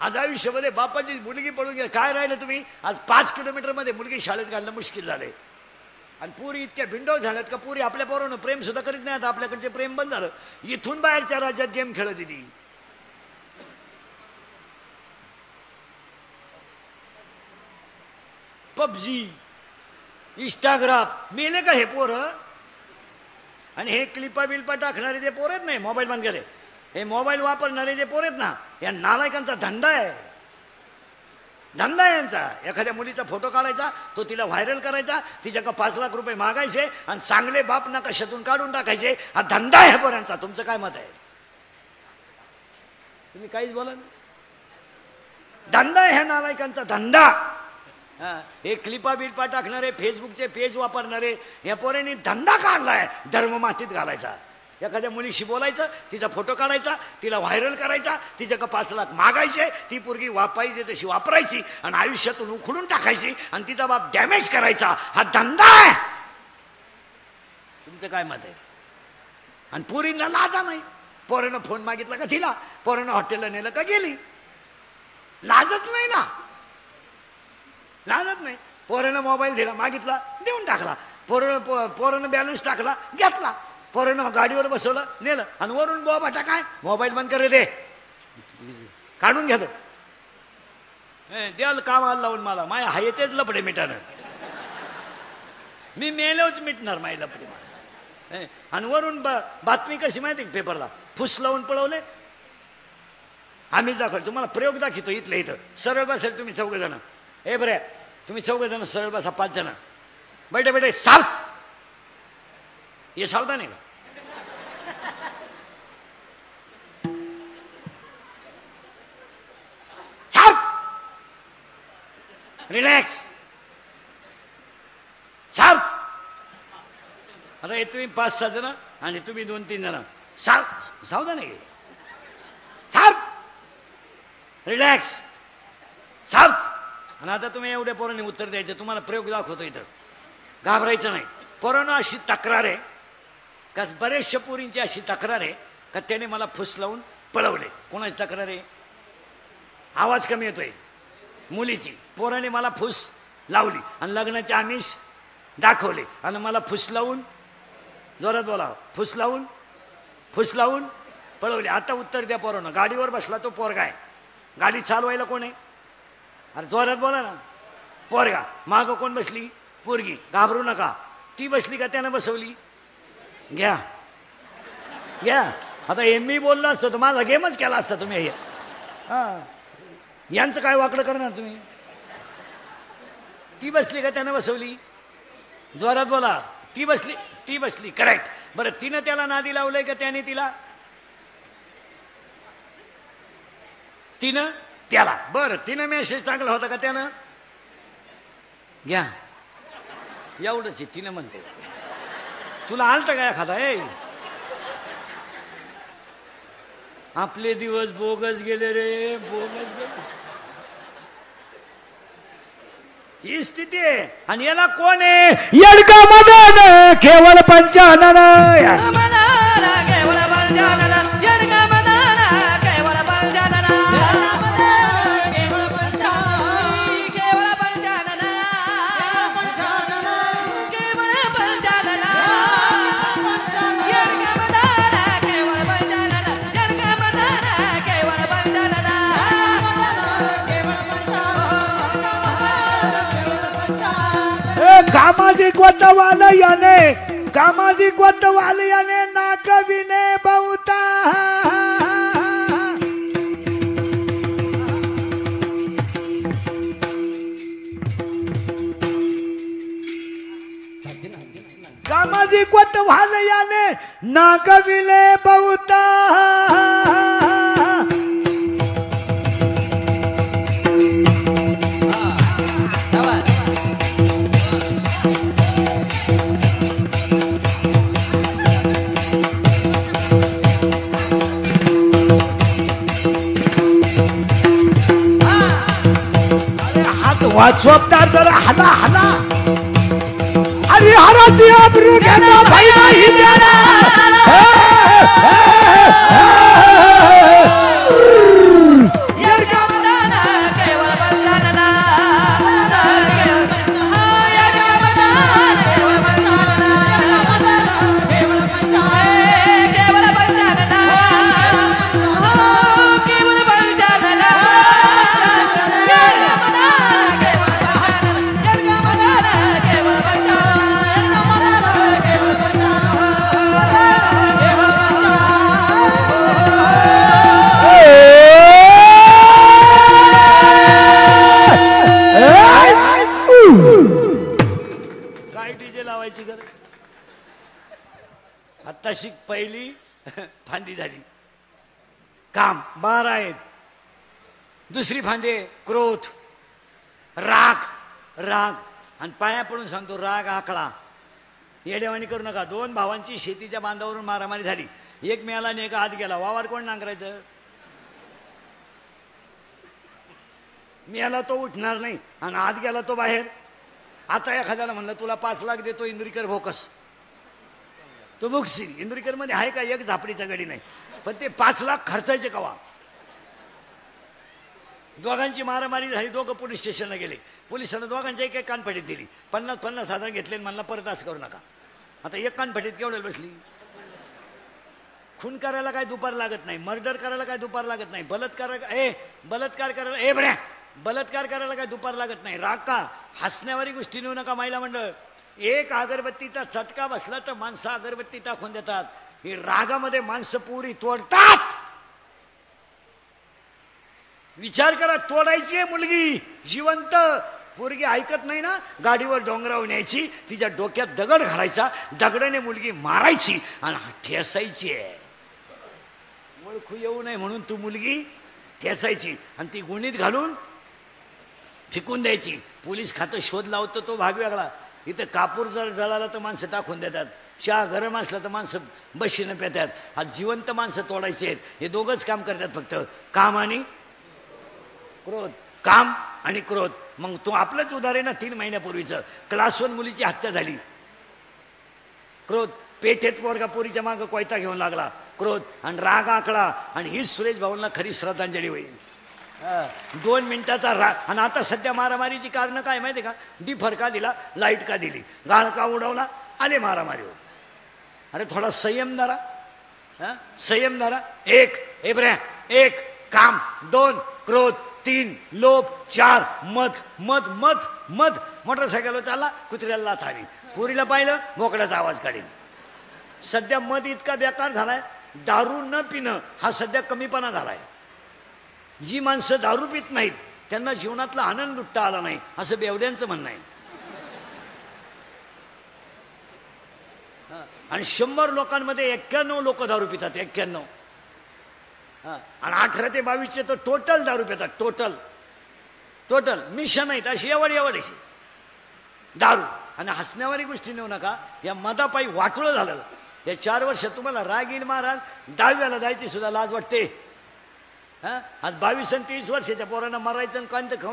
Speaker 1: आज आयुष्यामध्ये बापाची मुलगी पळून गेली, काय राहिलं तुम्ही. आज 5 किलोमीटर मध्ये मुलगी शाळेत घालणं मुश्किल झालंय. आणि पुरी इतक्या भिंडव झाल्यात का पुरी आपल्या पोरानं प्रेम सुद्धा करीत नाही. आता आपल्याकडचे प्रेम बंद झालं. इथून बाहेरच्या राज्यात गेम खेळत होती. पबजी, इंस्टाग्राम, मेले का हे पोर. आणि हे क्लिपा बिल्पा टाकणारे जे पोर आहेत नाही, मोबाईल बंद केले, हे मोबाईल वापरणारे जे पोर आहेत ना, या नालायकांचा धंदा आहे. धंदा आहे यांचा. एखाद्या मुलीचा फोटो काढायचा, तो तिला व्हायरल करायचा, तिच्याकडे 5 लाख रुपये मागायचे आणि चांगले बाप नकाशातून काढून टाकायचे. हा धंदा आहे पोरांचा. तुमचं काय मत आहे? तुम्ही काहीच बोला ना. धंदा आहे ह्या नालायकांचा, धंदा. हे क्लिपा बिल्पा टाकणारे, फेसबुकचे पेज वापरणारे, या पोरांनी धंदा काढलाय धर्म मातीत घालायचा. एखाद्या मुलीशी बोलायचं, तिचा फोटो काढायचा, तिला व्हायरल करायचा, तिच्याकडे 5 लाख मागायचे, ती पोरगी वापायची तशी वापरायची आणि आयुष्यातून उखडून टाकायची आणि तिचा बाप डॅमेज करायचा. हा धंदा आहे. तुमचं काय मत आहे? आणि पोरींना लाजा नाही. पोरानं फोन मागितला का तिला, पोरानं हॉटेलला नेलं का गेली. लाजच नाही ना, लाजत नाही. पोरानं मोबाईल दिला, मागितला, देऊन टाकला. पोरानं बॅलन्स टाकला, घेतला. पोरानं गाडीवर बसवलं, नेलं, आणि वरून बाटा काय मोबाईल बंद करे दे, काढून घेतो. द्याल कामाला लावून मला, माया हाय तेच लपडे मिटानं, मी मेलोच मिटणार माय लपडे मला. आणि वरून बातमी कशी माहिती पेपरला, फुस लावून पळवले. आम्हीच दाखवलं तुम्हाला, प्रयोग दाखवतो इथलं इथं. सरळ बसेल तुम्ही 4 जण. बरे तुम्ही 4 जण सरळ बसा, 5 जण बैठे बैठे. साव ये सावधान आहे का? साव रिलॅक्स. साव आता हे तुम्ही 5-6 जण आणि तुम्ही 2-3 जण. साव सावधान आहे. साव रिलॅक्स. साव. आणि आता तुम्ही एवढ्या पोरांनी उत्तर द्यायचं. तुम्हाला प्रयोग दाखवतो इथं, घाबरायचं नाही. पोरांना अशी तक्रार आहे का, बरेचशा पोरींची अशी तक्रार आहे का त्याने मला फुस लावून पळवले. कोणाची तक्रार आहे? आवाज कमी येतोय मुलीची. पोराने मला फुस लावली आणि लग्नाचे आमिष दाखवले आणि मला फुस लावून, जोरात बोला, फुस लावून पळवले. आता उत्तर द्या पोरांना. गाडीवर बसला तो पोरगा आहे, गाडी चालवायला कोण आहे? अरे जोरात बोला ना. पोरगा. मागं कोण बसली? पोरगी. घाबरू नका. ती बसली का त्यानं बसवली? घ्या घ्या. आता मी बोललो असतो तर माझा गेमच केला असता तुम्ही. हां, यांचं काय वाकडं करणार तुम्ही? ती बसली का त्यानं बसवली? जोरात बोला. ती बसली करेक्ट. बरं, तिनं त्याला नादी लावलंय का त्याने तिला? तिनं त्याला. बरं, तिनं मेसेज टाकला होता का त्यानं? घ्या. एवढंच आहे. तिनं म्हणते. तुला आलतं का एखादा? आपले दिवस बोगस गेले रे, बोगस गेले. ही स्थिती आहे. आणि याला कोण आहे? येडका मदन केवळ 55.
Speaker 2: केवळ 55.
Speaker 3: कामाजी कोतवाल याने कामाजी कोतवाल याने नागविने बहुता कामाजी कोतवाल याने नागविने बहुता हात वाचवतात जरा हला हला हरिहराची अब्रू घेणं भाई नाही देणार
Speaker 1: आत्ताशी पहिली फांदी झाली काम 12 आहेत दुसरी फांदी क्रोध राग राग आणि पाया पडून सांगतो राग आकळा येडेवाणी करू नका 2 भावांची शेतीच्या बांधावरून मारामारी झाली एक मेला आणि एक आत गेला वावर कोण नांगरायचं मेला तो उठणार नाही आणि आत गेला तो बाहेर आता एखाद्याला म्हणलं तुला 5 लाख देतो इंद्रिकर भोकस तो बघशील इंदुरीकर मध्ये आहे का एक झापडीचा गडी नाही पण ते 5 लाख खर्चायचे कवा दोघांची मारामारी झाली दोघं पोलीस स्टेशनला गेले पोलिसांना दोघांच्या एक कानफडीत दिली 50,000 घेतले म्हणला परत असं करू नका आता एक कानफडीत केवढ्याला बसली खून करायला काय दुपार लागत नाही मर्डर करायला काय दुपार लागत नाही बलात्कार करायला बऱ्या बलात्कार करायला काय दुपार लागत नाही राग का हसण्यावारी गोष्टी नेऊ नका महिला मंडळ एक अगरबत्तीचा चटका बसला तर माणसं अगरबत्ती टाकून देतात ही रागामध्ये माणसं पुरी तोडतात विचार करा तोडायची आहे मुलगी जिवंत पोरगी ऐकत नाही ना गाडीवर डोंगरावर न्यायची तिच्या डोक्यात दगड घालायचा दगडाने मुलगी मारायची आणि ठेसायची आहे ओळखू येऊ नये म्हणून तू मुलगी ठेसायची आणि ती गुणीत घालून फेकून द्यायची पोलीस खातं शोध लावतो तो भाग वेगळा इथं कापूर जर जळाला तर माणसं टाकून देतात चहा गरम असला तर माणसं बशीनं पेतात आज जिवंत माणसं तोडायचे आहेत हे दोघंच काम करतात फक्त काम आणि क्रोध काम आणि क्रोध मग तो आपलंच उदाहरण ना 3 महिन्यापूर्वीचं क्लास 1 मुलीची हत्या झाली क्रोध पेठेत पोरगा पोरीच्या मागं कोयता घेऊन लागला क्रोध आणि राग आकळा आणि हीच सुरेश भाऊंना खरी श्रद्धांजली होईल 2 मिनिटाचा राग आणि आता सध्या मारामारीची कारण काय माहिती का डिफर का दिला लाईट का दिली गाळ का उडवला आले मारामारी हो अरे थोडा संयम धरा संयम धरा 1 काम 2 क्रोध 3 लोभ 4 मद मद मद मद मोटरसायकलवर चालला कुत्र्याला लाथ आली पोरीला पाहिलं मोकळ्याचा आवाज काढेल सध्या मद इतका बेकार झालाय दारू न पिणं हा सध्या कमीपणा झालाय जी माणसं दारू पित नाहीत त्यांना जीवनातला आनंद लुटता आला नाही असं बेवड्यांचं म्हणणं आहे आणि 100 लोकांमध्ये 91 लोक दारू पितात 91 आणि 18 ते 22चे तर टोटल दारू पितात टोटल मिशन आहेत अशी एवढी अशी दारू आणि हसण्यावारी गोष्टी नेऊ नका या मदापायी वाटोळं झालं या 4 वर्षात तुम्हाला राग येईल महाराज 10व्याला जायची सुद्धा लाज वाटते आज 22 आणि 23 वर्षाच्या पोरांना मरायचं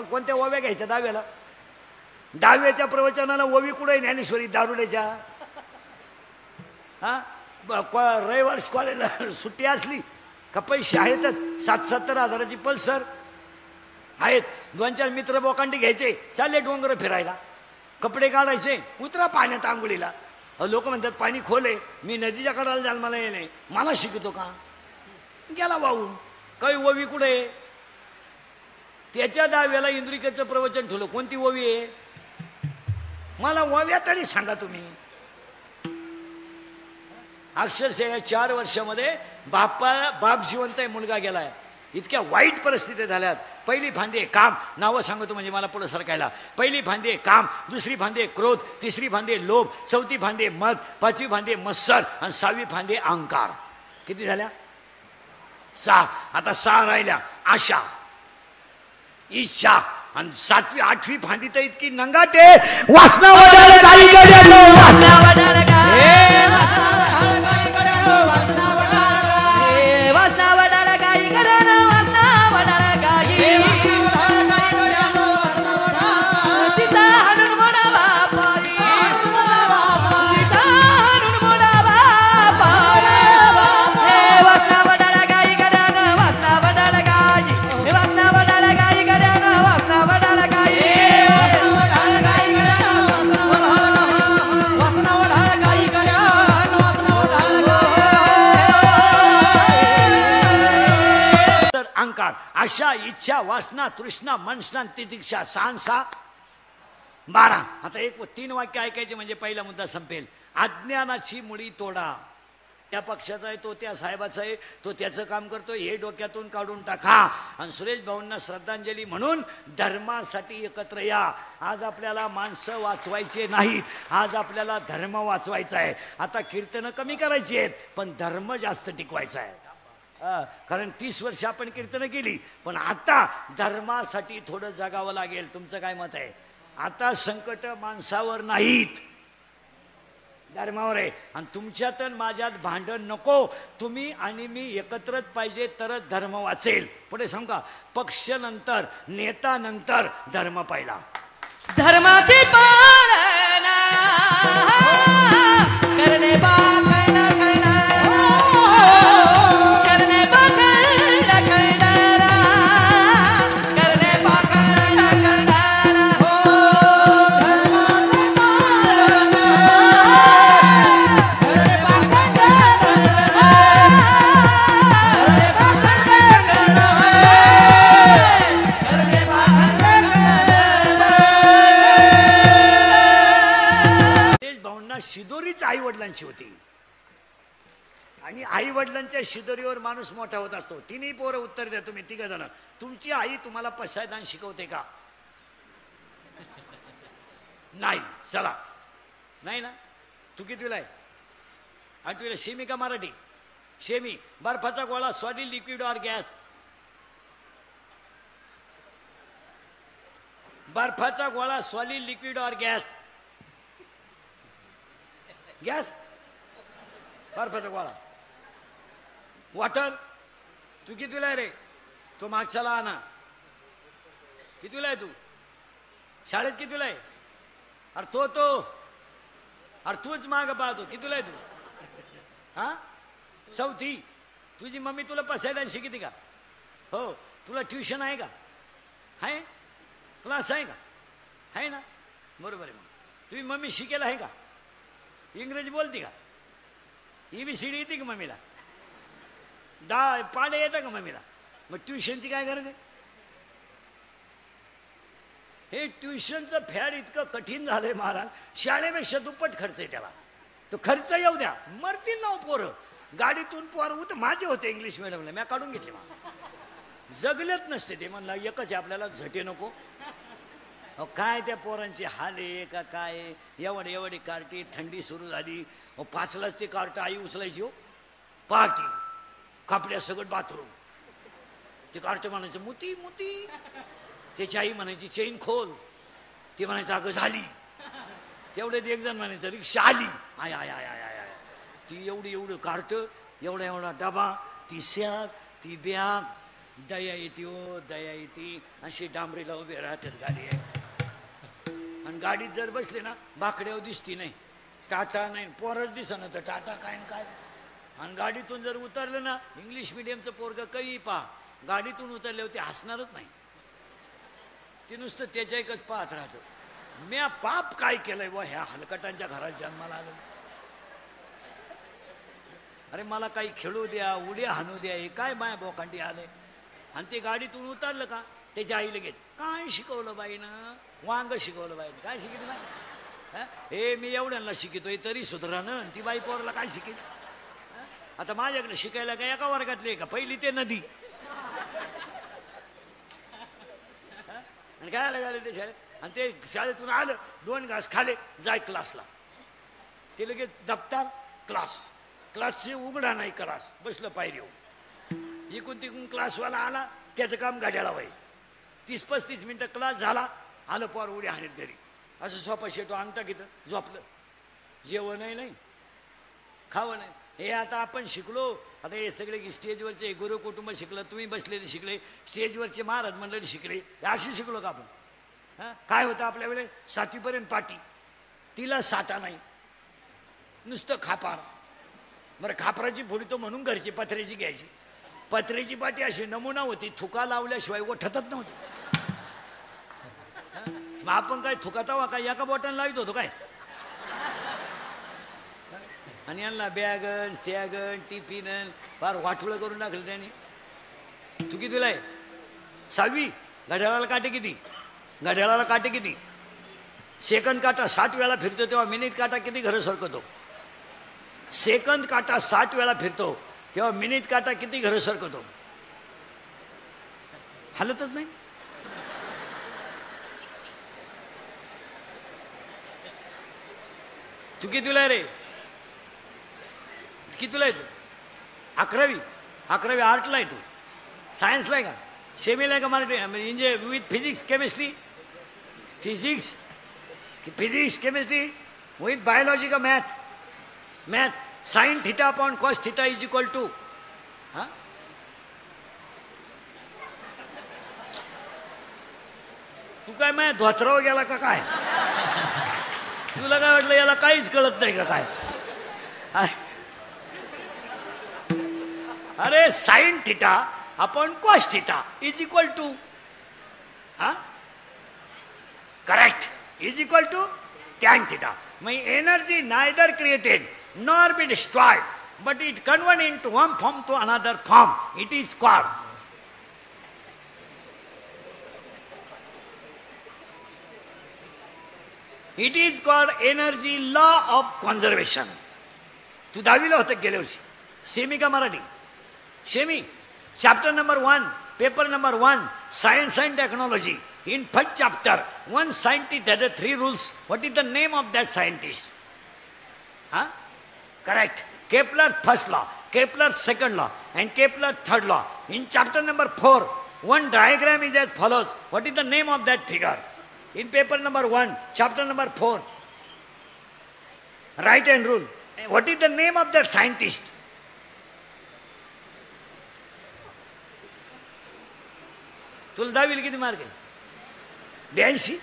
Speaker 1: कोणत्या ओव्या घ्यायच्या 10व्याला 10व्याच्या प्रवचनाला ओवी कुठे ज्ञानेश्वरी दारुड्याच्या रविवार कॉलेजला सुट्टी असली का पैसे आहेतच 70-70 हजाराची पल्सर आहेत 2-4 मित्र बोकांडी घ्यायचे चालले डोंगर फिरायला कपडे काढायचे उतरा पाण्यात आंघोळीला लोक म्हणतात पाणी खोले मी नदीच्या कडाला जाल मला ये नाही मला शिकतो का गेला वाहून काही ओवी कुठे त्याच्या 10व्याला इंद्रिकेचं प्रवचन ठेवलं कोणती ओवी आहे मला ओव्या तरी सांगा तुम्ही. अक्षरशः या 4 वर्षामध्ये बाप जिवंत आहे, मुलगा गेलाय. इतक्या वाईट परिस्थिती झाल्यात. पहिली फांदी काम, नावं सांगतो म्हणजे मला पुढे सरकायला. पहिली फांदी काम, दुसरी फांदी क्रोध, तिसरी फांदी लोभ, चौथी फांदी मद, पाचवी फांदी मत्सर आणि 6वी फांदी अहंकार. किती झाल्या? 6. आता 6 राहिल्या. आशा, इच्छा आणि 7वी 8वी फांदी तर इतकी नंगाटे.
Speaker 3: वासना वडाळ गाई गड्यानो,
Speaker 2: वासना वडाळ गाई, वासना वडाळ गाई गड्यानो, वासना वडाळ गाई. तिचा हाणून मोडा बापारी, तिचा हाणून मोडा बापारी. वासना वडाळ गाई गड्यानो, वासना वडाळ गाई, वासना वडाळ गाई गड्यानो, वासना वडाळ गाई.
Speaker 1: अहंकार, आशा, इच्छा, वासना, तृष्णा, मनस्ना, तितिक्षा, 6 12. आता 3 वाक्य ऐकायचे म्हणजे पहिला मुद्दा संपेल. अज्ञानाची मुळी तोडा. त्या पक्षाचा आहे तो, त्या साहेबाचा आहे तो, त्याचं काम करतोय, हे डोक्यातून काढून टाका. आणि सुरेश भाऊंना श्रद्धांजली म्हणून धर्मासाठी एकत्र या. आज आपल्याला माणसं वाचवायचे नाहीत, आज आपल्याला धर्म वाचवायचा आहे. आता कीर्तनं कमी करायची आहेत पण धर्म जास्त टिकवायचा आहे. कारण 30 वर्ष आपण कीर्तनं केली, पण आता धर्मासाठी थोडं जगावं लागेल. तुमचं काय मत आहे? आता संकट माणसावर नाहीत, धर्मावर आहे. आणि तुमच्यात माझ्यात भांडण नको. तुम्ही आणि मी एकत्रच पाहिजे तरच धर्म वाचेल. पुढे सांगू का? पक्ष नंतर, नेता नंतर, धर्म पहिला.
Speaker 2: धर्माची पालना करणे बाकळा करणारा, करणे बाकळा करणारा, करणे बाकळा करणारा.
Speaker 1: शिदोरीच आई वडिलांची होती आणि आई वडिलांच्या शिदोरीवर माणूस मोठा होत असतो. 3ही पोरं उत्तर द्या तुम्ही 3 जण. तुमची आई तुम्हाला पशायदान शिकवते का? नाही. चला, नाही ना. तू कितवीला आहे? 8वीला. शेमी का मराठी? शेमी. बर्फाचा गोळा, सॉलिड, लिक्विड और गॅस? बर्फाचा गोळा, सॉलिड, लिक्विड और गॅस? गॅस. बर्फाचा गोळा. वॉटर. तू कितवीला आहे रे? तो मागच्याला आणा. कितवीला आहे तू? शाळेत कितवीला आहे? अरे अरे तूच माग पाहतो. कितवीला आहे तू? हा, 4थी. तुझी मम्मी तुला पसायदान शिकते का? हो. तुला ट्युशन आहे का? आहे. क्लास आहे का? आहे ना. बरोबर आहे. मग तुझी मम्मी शिकेल आहे का? इंग्रजी बोलते का? ABCD येते का मम्मीला? पाडे येतं का मम्मीला? मग ट्युशनची काय गरज आहे? हे ट्युशनचं फॅड इतकं कठीण झालंय महाराज. शाळेपेक्षा दुप्पट खर्च आहे त्याला. तो खर्च येऊ द्या, मरतील ना पोरं. गाडीतून पोरं माझे होते इंग्लिश मिडियमला, मी काढून घेतले. जगलेच नसते ते. म्हणलं एकच आहे आपल्याला, झटे नको. अहो काय त्या पोरांची हाल आहे का काय? एवढी कार्टी. थंडी सुरू झाली. 5लाच ते कार्ट आई उचलायची. हो पार्टी कापड्या सगळं बाथरूम. ते कार्ट म्हणायचं मुती मुती. त्याची आई म्हणायची चेन खोल. ते म्हणायचं अगं झाली. तेवढ्यात एक जण म्हणायचं रिक्षा आली. I I I I I. ती एवढं कार्ट, एवढा डबा, ती सॅग, ती बॅग. दया येते. हो दया येते. अशी डांबरीला उभे राहतात गाडी आहे. आणि गाडीत जर बसले ना बाकड्यावर दिसती नाही. टाटा नाही. पोरच दिसना तर टाटा काय काय. आणि गाडीतून जर उतरलं ना, इंग्लिश मिडियमचं पोरग काही पहा, गाडीतून उतरल्यावर ते हसणारच नाही. ते नुसतं त्याच्या एकच पाहत राहतं. म्या पाप काय केलंय व ह्या हलकटांच्या घरात जन्माला आलं. अरे मला काही खेळू द्या, उड्या हाणू द्या. हे काय माया बोकांडी आले. आणि ते गाडीतून उतरलं का त्याच्या आईला घेत काय शिकवलं बाईनं? वांग शिकवलं बाईनं. काय शिकवलं बाई? हे मी एवढ्यांना शिकतोय तरी सुधारानं ती बाई पोरला काय शिकेल. आता माझ्याकडे शिकायला काय एका वर्गातले का पहिली ते नदी आणि काय आलं ते शाळेत. आणि ते शाळेतून आलं 2 घास खाले जाय क्लासला. ते लगेच दप्तर क्लासचे उघडा नाही क्लास बसलं पायरी इकून तिकून क्लासवाला आला त्याचं काम गाड्याला बाई 30-35 मिनटं क्लास झाला आलं पोर उड्या हाणीत घरी. असं सोपा शेटो अंगठा घेतं झोपलं. जेवणही नाही खावं नाही. हे आता आपण शिकलो. आता हे सगळे स्टेजवरचे गुरु कुटुंब शिकलं तुम्ही बसलेले शिकले स्टेजवरचे महाराज मंडळी शिकले असे शिकलो का आपण. हां काय होतं आपल्या वेळे 7वीपर्यंत पाटी तिला साठा नाही नुसतं खापार. बरं खापराची फोडी तो म्हणून घरची पत्र्याची घ्यायची. पत्र्याची पाटी अशी नमुना होती थुका लावल्याशिवाय उठतच नव्हती. मग आपण काय थुकातावा काय एका बोटाने लावित होतो काय. आणि यांना बॅगन सॅगन टिफिन फार वाटुळं करून टाकलं त्यांनी. तू कितीला आहे 6वी. घड्याळाला काटे किती घड्याळाला काटे किती. सेकंद काटा 60 वेळा फिरतो तेव्हा मिनिट काटा किती घरं सरकतो. सेकंद काटा 60 वेळा फिरतो तेव्हा मिनिट काटा किती घरं सरकतो. हलतच नाही. तू कितीला आहे रे कितीला आहे तू 11वी आर्टला आहे तू सायन्सला आहे का सेमीला आहे का मराठी म्हणजे with physics chemistry physics chemistry with biology का math sine theta upon cos theta is equal to. हां तू काय माय धोत्रावर गेला का काय. तुला काय वाटलं याला काहीच कळत नाही का काय. अरे sine theta upon cos theta is equal to correct is equal to tan theta. मग energy neither created nor be destroyed but it convert into one form to another form. It is called energy law of conservation. तू 10वीला होतं गेल्या वर्षी semi का Marathi semi chapter number 1 paper number 1 science and technology. In first chapter one scientist had 3 rules. What is the name of that scientist? Correct. Kepler first law, Kepler second law, and Kepler third law. In chapter number 4, one diagram is as follows. What is the name of that figure? In paper number 1, chapter number 4, right hand rule. What is the name of that scientist? तुला 10वीला किती mark आहे 82.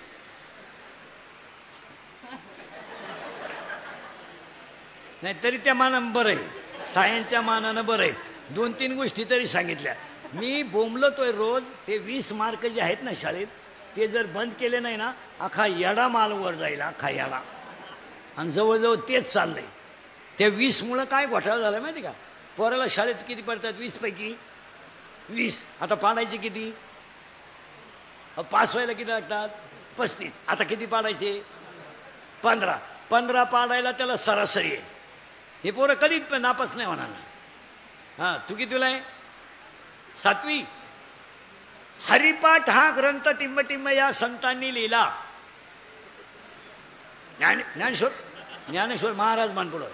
Speaker 1: नाही तरी त्या मानानं बरं आहे सायन्सच्या मानानं बरं आहे. 2-3 गोष्टी तरी सांगितल्या. मी बोंबलतोय रोज ते 20 मार्क जे आहेत ना शाळेत ते जर बंद केले नाही ना अख्खा येडा माल वर जाईल अख्खा येडा. आणि जवळजवळ तेच चाललंय. त्या 20मुळं काय घोटाळा झाला माहिती का. पोराला शाळेत किती पडतात 20 पैकी 20. आता पाडायचे किती पास व्हायला किती लागतात 35. आता किती पाडायचे 15. 15 पाडायला त्याला सरासरी आहे. हे पोरं कधीच नापास नाही होणार. हां तू कितीला आहे 7वी. हरिपाठ हा ग्रंथ टिंबटिंब या संतांनी लिहिला. ज्ञानेश्वर महाराज मानपुढं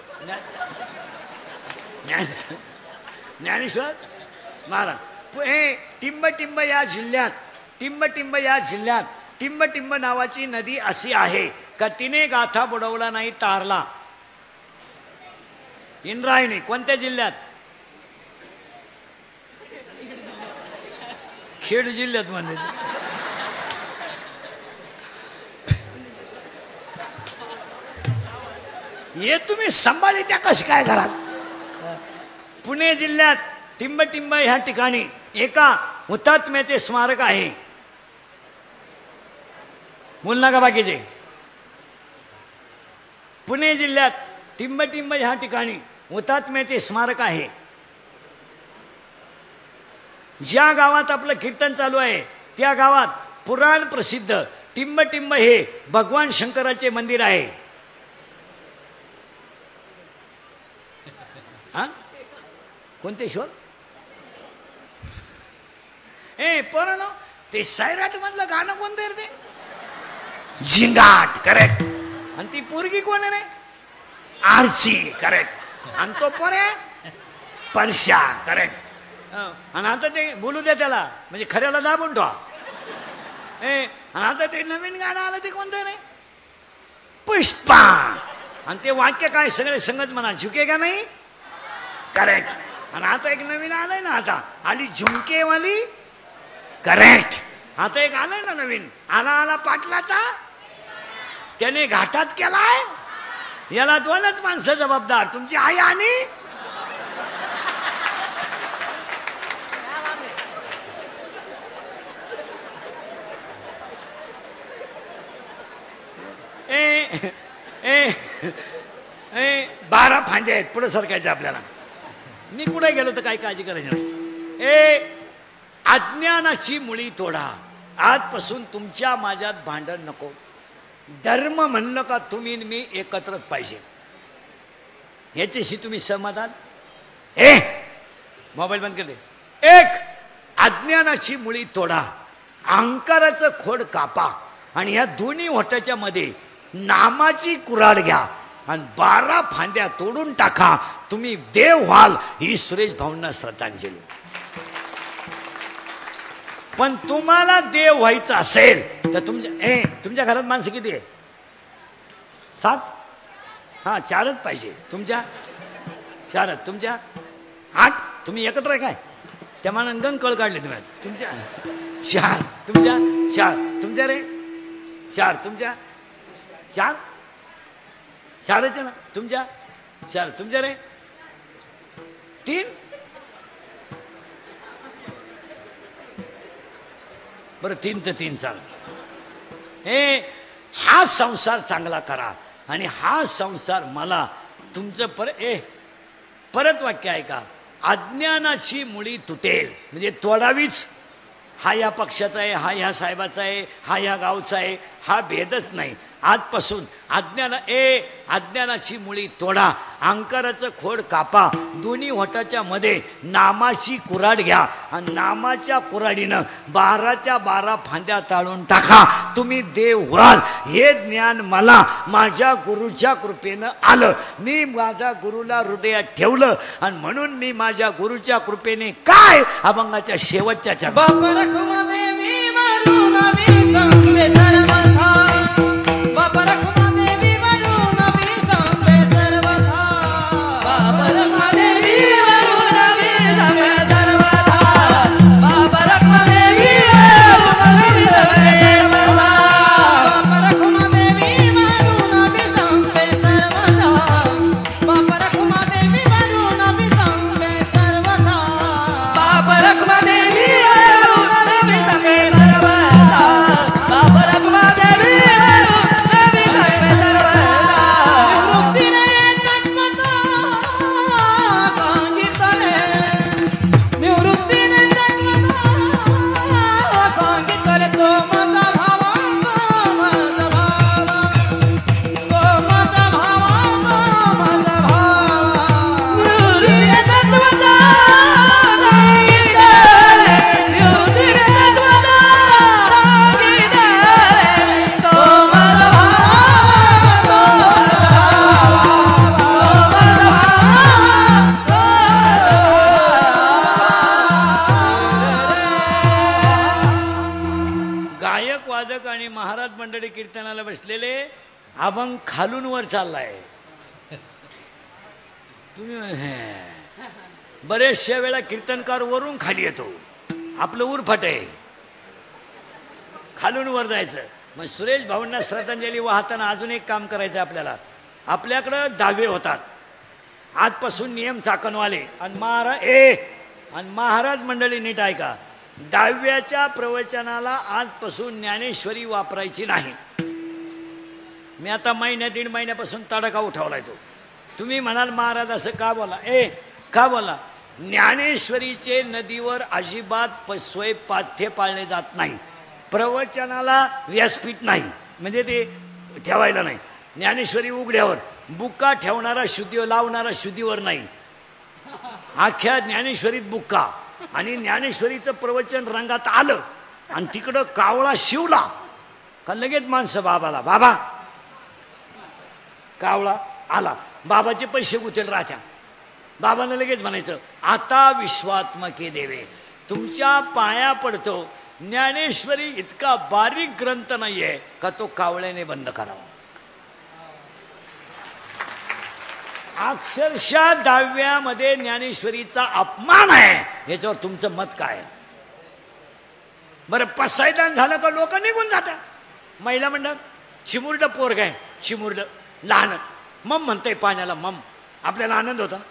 Speaker 1: ज्ञानेश्वर महाराज. हे टिंबटिंब या जिल्ह्यात टिंबटिंब नावाची नदी अशी आहे का तिने गाथा बुडवला नाही तारला. इंद्रायणी कोणत्या जिल्ह्यात खेड जिल्ह्यात म्हणजे. हे तुम्ही संभाळी त्या कशी काय घरात. पुणे जिल्ह्यात टिंबटिंब ह्या ठिकाणी एका हुतात्म्याचे स्मारक आहे. बोलना का बाकीचे. पुणे जिल्ह्यात टिंबटिंब ह्या ठिकाणी हुतात्म्याचे स्मारक आहे. ज्या गावात आपलं कीर्तन चालू आहे त्या गावात पुराण प्रसिद्ध टिंबटिंब हे भगवान शंकराचे मंदिर आहे. हा कोणते शोध पोरांनो ते सैराट मधलं गाणं कोणतं रे ते झिंगाट करेक्ट आणि ती पोरगी कोण आहे रे आरची करेक्ट आणि तो पोरे परशा करेक्ट आणि आता ते बोलू दे त्याला म्हणजे खऱ्याला दाबून ठेवा आणि आता ते नवीन गाणं आलं ते कोणतं रे पुष्पा आणि ते वाक्य काय सगळे संगत म्हणा झुके का नाही करेक्ट आणि आता एक नवीन आलंय ना आता आली झुमकेवाली करेक्ट आता एक आलंय ना नवीन आला आला पाटलाचा त्याने घाटात केलाय याला दोनच माणसं जबाबदार तुमची आई आणि ए 12 फांदे आहेत पुढे सरकायचे आपल्याला मी कुठे गेलो तर काही काळजी करायची नाही अज्ञानाची मुळी तोडा आजपासून तुमच्या माझ्यात भांडण नको धर्म म्हणलं का तुम्ही मी एकत्रच पाहिजे याच्याशी तुम्ही सहमत आहात मोबाईल बंद करते एक अज्ञानाची मुळी तोडा अहंकाराचं खोड कापा आणि या दोन्ही होटाच्या मध्ये नामाची कुऱ्हाड घ्या आणि 12 फांद्या तोडून टाका तुम्ही देव व्हाल ही सुरेश भाऊंना श्रद्धांजली पण तुम्हाला देव व्हायचं असेल तर तुमच्या घरात माणसं किती आहे 7 हा 4च पाहिजे तुमच्या 4 तुमच्या 8 तुम्ही एकत्र आहे काय त्या मानाने गण कळ काढले तुम्ही तुमच्या 4 तुमच्या 4 तुमच्या रे 4 तुमच्या 4च ना तुमच्या 4 तुमच्या रे 3 बरं 3 तर 3 चाल हा संसार चांगला करा आणि हा संसार मला तुमचं परत वाक्य आहे का अज्ञानाची मुळी तुटेल म्हणजे तोडावीच हा या पक्षाचा आहे हा ह्या साहेबाचा आहे हा ह्या गावचा आहे हा भेदच नाही आजपासून अज्ञानाची मुळी तोडा अहंकाराचं खोड कापा दोन्ही होटाच्या मध्ये नामाची कुऱ्हाड घ्या आणि नामाच्या कुऱ्हाडीनं 12च्या 12 फांद्या ताळून टाका तुम्ही देव व्हाल हे ज्ञान मला माझ्या गुरुच्या कृपेनं आलं मी माझ्या गुरुला हृदयात ठेवलं आणि म्हणून मी माझ्या गुरुच्या कृपेने काय अभंगाच्या शेवटच्या कीर्तनाला बसलेले अभंग खालून वर चाललाय तुम्ही बरेचशा वेळा कीर्तनकार वरून खाली येतो आपलं उरफाट आहे खालून वर जायचं मग सुरेश भाऊंना श्रद्धांजली वाहताना अजून एक काम करायचं आपल्याला आपल्याकडं दावे होतात आजपासून नियम चाकणवाले आणि महाराज मंडळी नीट ऐका दहाव्याच्या प्रवचनाला आजपासून ज्ञानेश्वरी वापरायची नाही मी आता 1.5 महिन्यापासून तडका उठवलाय तो तुम्ही म्हणाल महाराज असं का बोला का बोला ज्ञानेश्वरीचे नदीवर अजिबात सोय पाथ्य पाळले जात नाही प्रवचनाला व्यासपीठ नाही म्हणजे ते ठेवायला नाही ज्ञानेश्वरी उघड्यावर बुका ठेवणारा शुद्धीवर लावणारा शुद्धीवर नाही अख्ख्या ज्ञानेश्वरीत बुक्का आणि ज्ञानेश्वरीचं प्रवचन रंगात आलं आणि तिकडं कावळा शिवला का लगेच माणसं बाबाला, बाबा कावळा आला, बाबाचे पैसे गुतेल राहत्या. बाबांना लगेच म्हणायचं, आता विश्वात्मके देवे तुमच्या पाया पडतो, ज्ञानेश्वरी इतका बारीक ग्रंथ नाहीये का तो कावळ्याने बंद करावा. अक्षरशः 10व्यामध्ये ज्ञानेश्वरीचा अपमान आहे. याच्यावर तुमचं मत काय? बरं पसायदान झालं का लोक निघून जातात. महिला म्हणतात चिमुरड पोरग आहे, चिमुरड लहान, मम म्हणतंय पाण्याला मम. आपल्याला आनंद होता ना,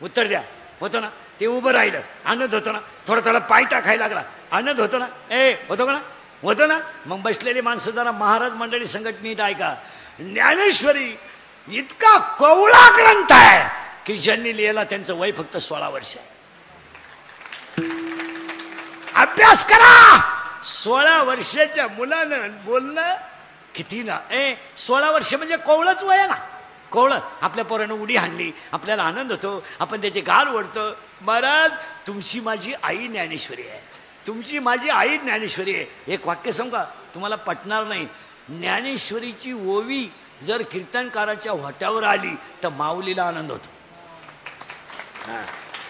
Speaker 1: उत्तर द्या, होतो ना. ते उभं राहिलं आनंद होतो ना, थोडा थोडा पाय टाकायला लागला आनंद होतो ना, होतो का ना, होतो ना. मग बसलेली माणसं जरा महाराज मंडळी संघट नीट ऐका. ज्ञानेश्वरी इतका कवळा ग्रंथ आहे की ज्यांनी लिहिला त्यांचं वय फक्त 16 वर्ष आहे. अभ्यास करा. 16 वर्षाच्या मुलानं बोलणं किती ना. 16 वर्ष म्हणजे कवळच वय आहे ना. कवळं आपल्या पोरानं उडी हाणली, आपल्याला आनंद होतो, आपण त्याचे गाल ओढतो. महाराज तुमची माझी आई ज्ञानेश्वरी आहे, तुमची माझी आई ज्ञानेश्वरी आहे. एक वाक्य सांगा, तुम्हाला पटणार नाही. ज्ञानेश्वरीची ओवी जर कीर्तनकाराच्या होट्यावर आली तर माऊलीला आनंद होतो.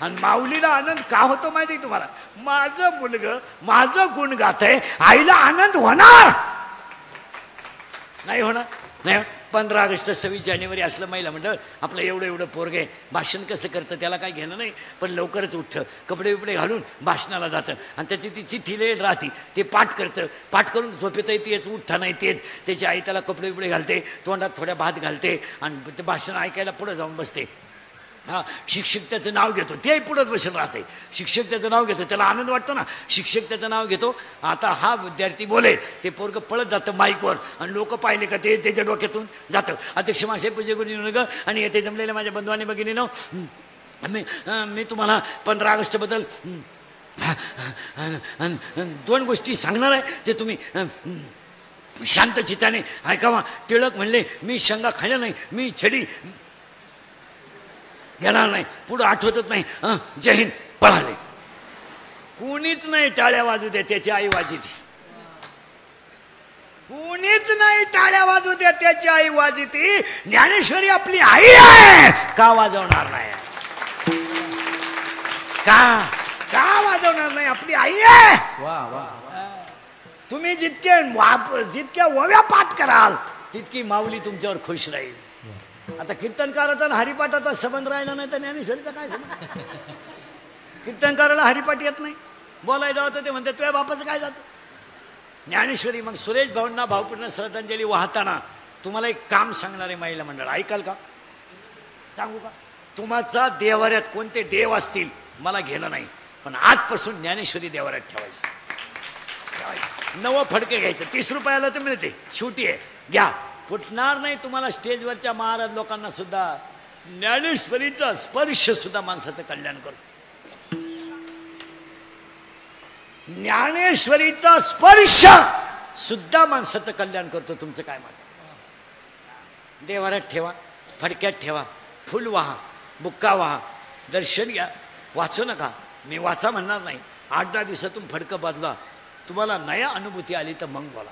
Speaker 1: आणि माऊलीला आनंद का होतो माहिती तुम्हाला? माझं मुलगं माझं गुण गात आहे, आईला आनंद होणार नाही? होणार नाही. 15 ऑगस्ट 26 जानेवारी असलं महिला मंडळ आपलं एवढं एवढं पोरग आहे, भाषण कसं करतं त्याला काय घेणं नाही, पण लवकरच उठतं, कपडे बिपडे घालून भाषणाला जातं आणि त्याची ती चिठ्ठी लिहिली राहते, ते पाठ करतं. पाठ करून झोपेतही तेच, उठता नाही तेच. त्याची आई त्याला कपडे बिपडे घालते, तोंडात थोड्या भात घालते आणि ते भाषण ऐकायला पुढं जाऊन बसते. शिक्षक त्याचं नाव घेतो, तेही पुढंच बसून राहते. शिक्षक त्याचं नाव घेतो, त्याला आनंद वाटतो ना. शिक्षक त्याचं नाव घेतो, आता हा विद्यार्थी बोले, ते पोरगं पळत जातं माईकवर आणि लोक पाहिले का ते त्याच्या डोक्यातून जातं. अध्यक्ष मासे पूजे गुरु ग आणि येथे जमलेल्या माझ्या बंधूंनी भगिनी नो, मी तुम्हाला 15 ऑगस्टबद्दल 2 गोष्टी सांगणार आहे, ते तुम्ही शांत चित्ताने ऐकावा. टिळक म्हणले, मी शेंगा खाल्ल्या नाही, मी छडी घेणार नाही. पुढं आठवतच नाही. जय हिंद पळाले. कोणीच नाही टाळ्या वाजू द्या, त्याची आई वाजिती. कोणीच नाही टाळ्या वाजू द्या, त्याची आई वाजिती. ज्ञानेश्वरी आपली आई आहे, का वाजवणार नाही? का वाजवणार नाही? आपली आई आहे.
Speaker 3: वा वा.
Speaker 1: तुम्ही जितक्या ओव्या पाठ कराल तितकी माऊली तुमच्यावर खुश राहील. आता कीर्तनकाराचा आणि हरिपाठाचा संबंध राहिला नाही तर ज्ञानेश्वरीचा काय संबंध? कीर्तनकाराला हरिपाठ येत नाही, बोलायला जावं तर ते म्हणते तुझ्या बापाचं काय जातं. ज्ञानेश्वरी. मग सुरेश भाऊंना भावपूर्ण श्रद्धांजली वाहताना तुम्हाला एक काम सांगणारे महिला मंडळ ऐकाल का? सांगू का? तुमचा देवाऱ्यात कोणते देव असतील मला घेणं नाही, पण आजपासून ज्ञानेश्वरी देवाऱ्यात ठेवायची. 9 फडके घ्यायचं, 30 रुपयाला तर मिळते, छोटी आहे, घ्या. फुटणार नाही तुम्हाला. स्टेजवरच्या महाराज लोकांना सुद्धा ज्ञानेश्वरीचा स्पर्श सुद्धा माणसाचं कल्याण करतो. ज्ञानेश्वरीचा स्पर्श सुद्धा माणसाचं कल्याण करतो. तुमचं काय मत? देवाऱ्यात ठेवा, फडक्यात ठेवा, फुल वाहा, बुक्का वाहा, दर्शन घ्या. वाचू नका, मी वाचा म्हणणार नाही. 8-10 दिवसातून फडकं बदला. तुम्हाला नया अनुभूती आली तर मग बोला.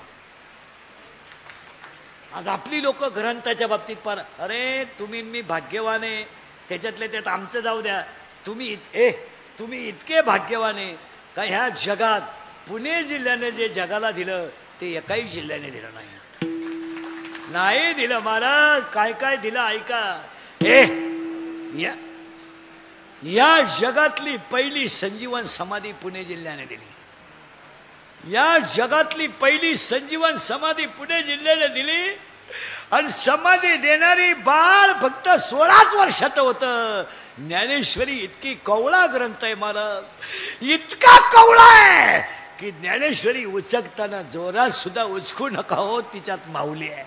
Speaker 1: आज आपली लोक ग्रंथाच्या बाबतीत पार, अरे तुम्ही मी भाग्यवान आहे, त्याच्यातले त्यात आमचं जाऊ द्या. तुम्ही इतके भाग्यवान आहे का ह्या जगात पुणे जिल्ह्याने जे जगाला दिलं ते एकाही जिल्ह्याने दिलं नाही दिलं. महाराज काय काय दिलं ऐका. या जगातली पहिली संजीवन समाधी पुणे जिल्ह्याने दिली. या जगातली पहिली संजीवन समाधी पुणे जिल्ह्याने दिली आणि समाधी देणारी बाळ फक्त 16च वर्षाचं होतं. ज्ञानेश्वरी इतकी कवळा ग्रंथ आहे महाराज, इतका कवळा आहे की ज्ञानेश्वरी उचकताना जोरात सुद्धा उचकू नका हो, तिच्यात माऊली आहे.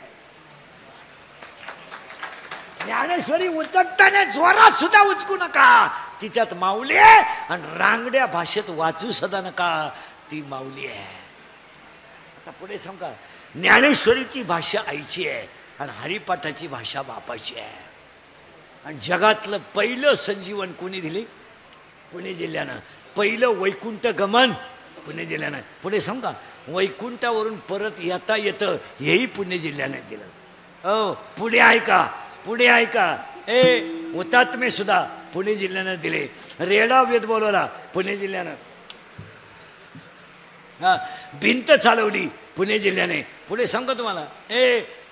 Speaker 1: ज्ञानेश्वरी उचकताना जोरात सुद्धा उचकू नका, तिच्यात माऊली आहे. आणि रांगड्या भाषेत वाचू सुद्धा नका, ती माऊली आहे. आता पुढे सांगा. ज्ञानेश्वरीची भाषा आईची आहे आणि हरिपाठाची भाषा बापाची आहे. आणि जगातलं पहिलं संजीवन कोणी दिले? पुणे जिल्ह्यानं. पहिलं वैकुंठ गमन पुणे जिल्ह्यानं. पुढे सांगा वैकुंठावरून परत येता येतं हेही पुणे जिल्ह्याने दिलं. हो पुढे ऐका, पुढे ऐका. हुतात्मे सुद्धा पुणे जिल्ह्यानं दिले. रेडा वेद बोलवला पुणे जिल्ह्यानं. हा भिंत चालवली पुणे जिल्ह्याने. पुढे सांगतो तुम्हाला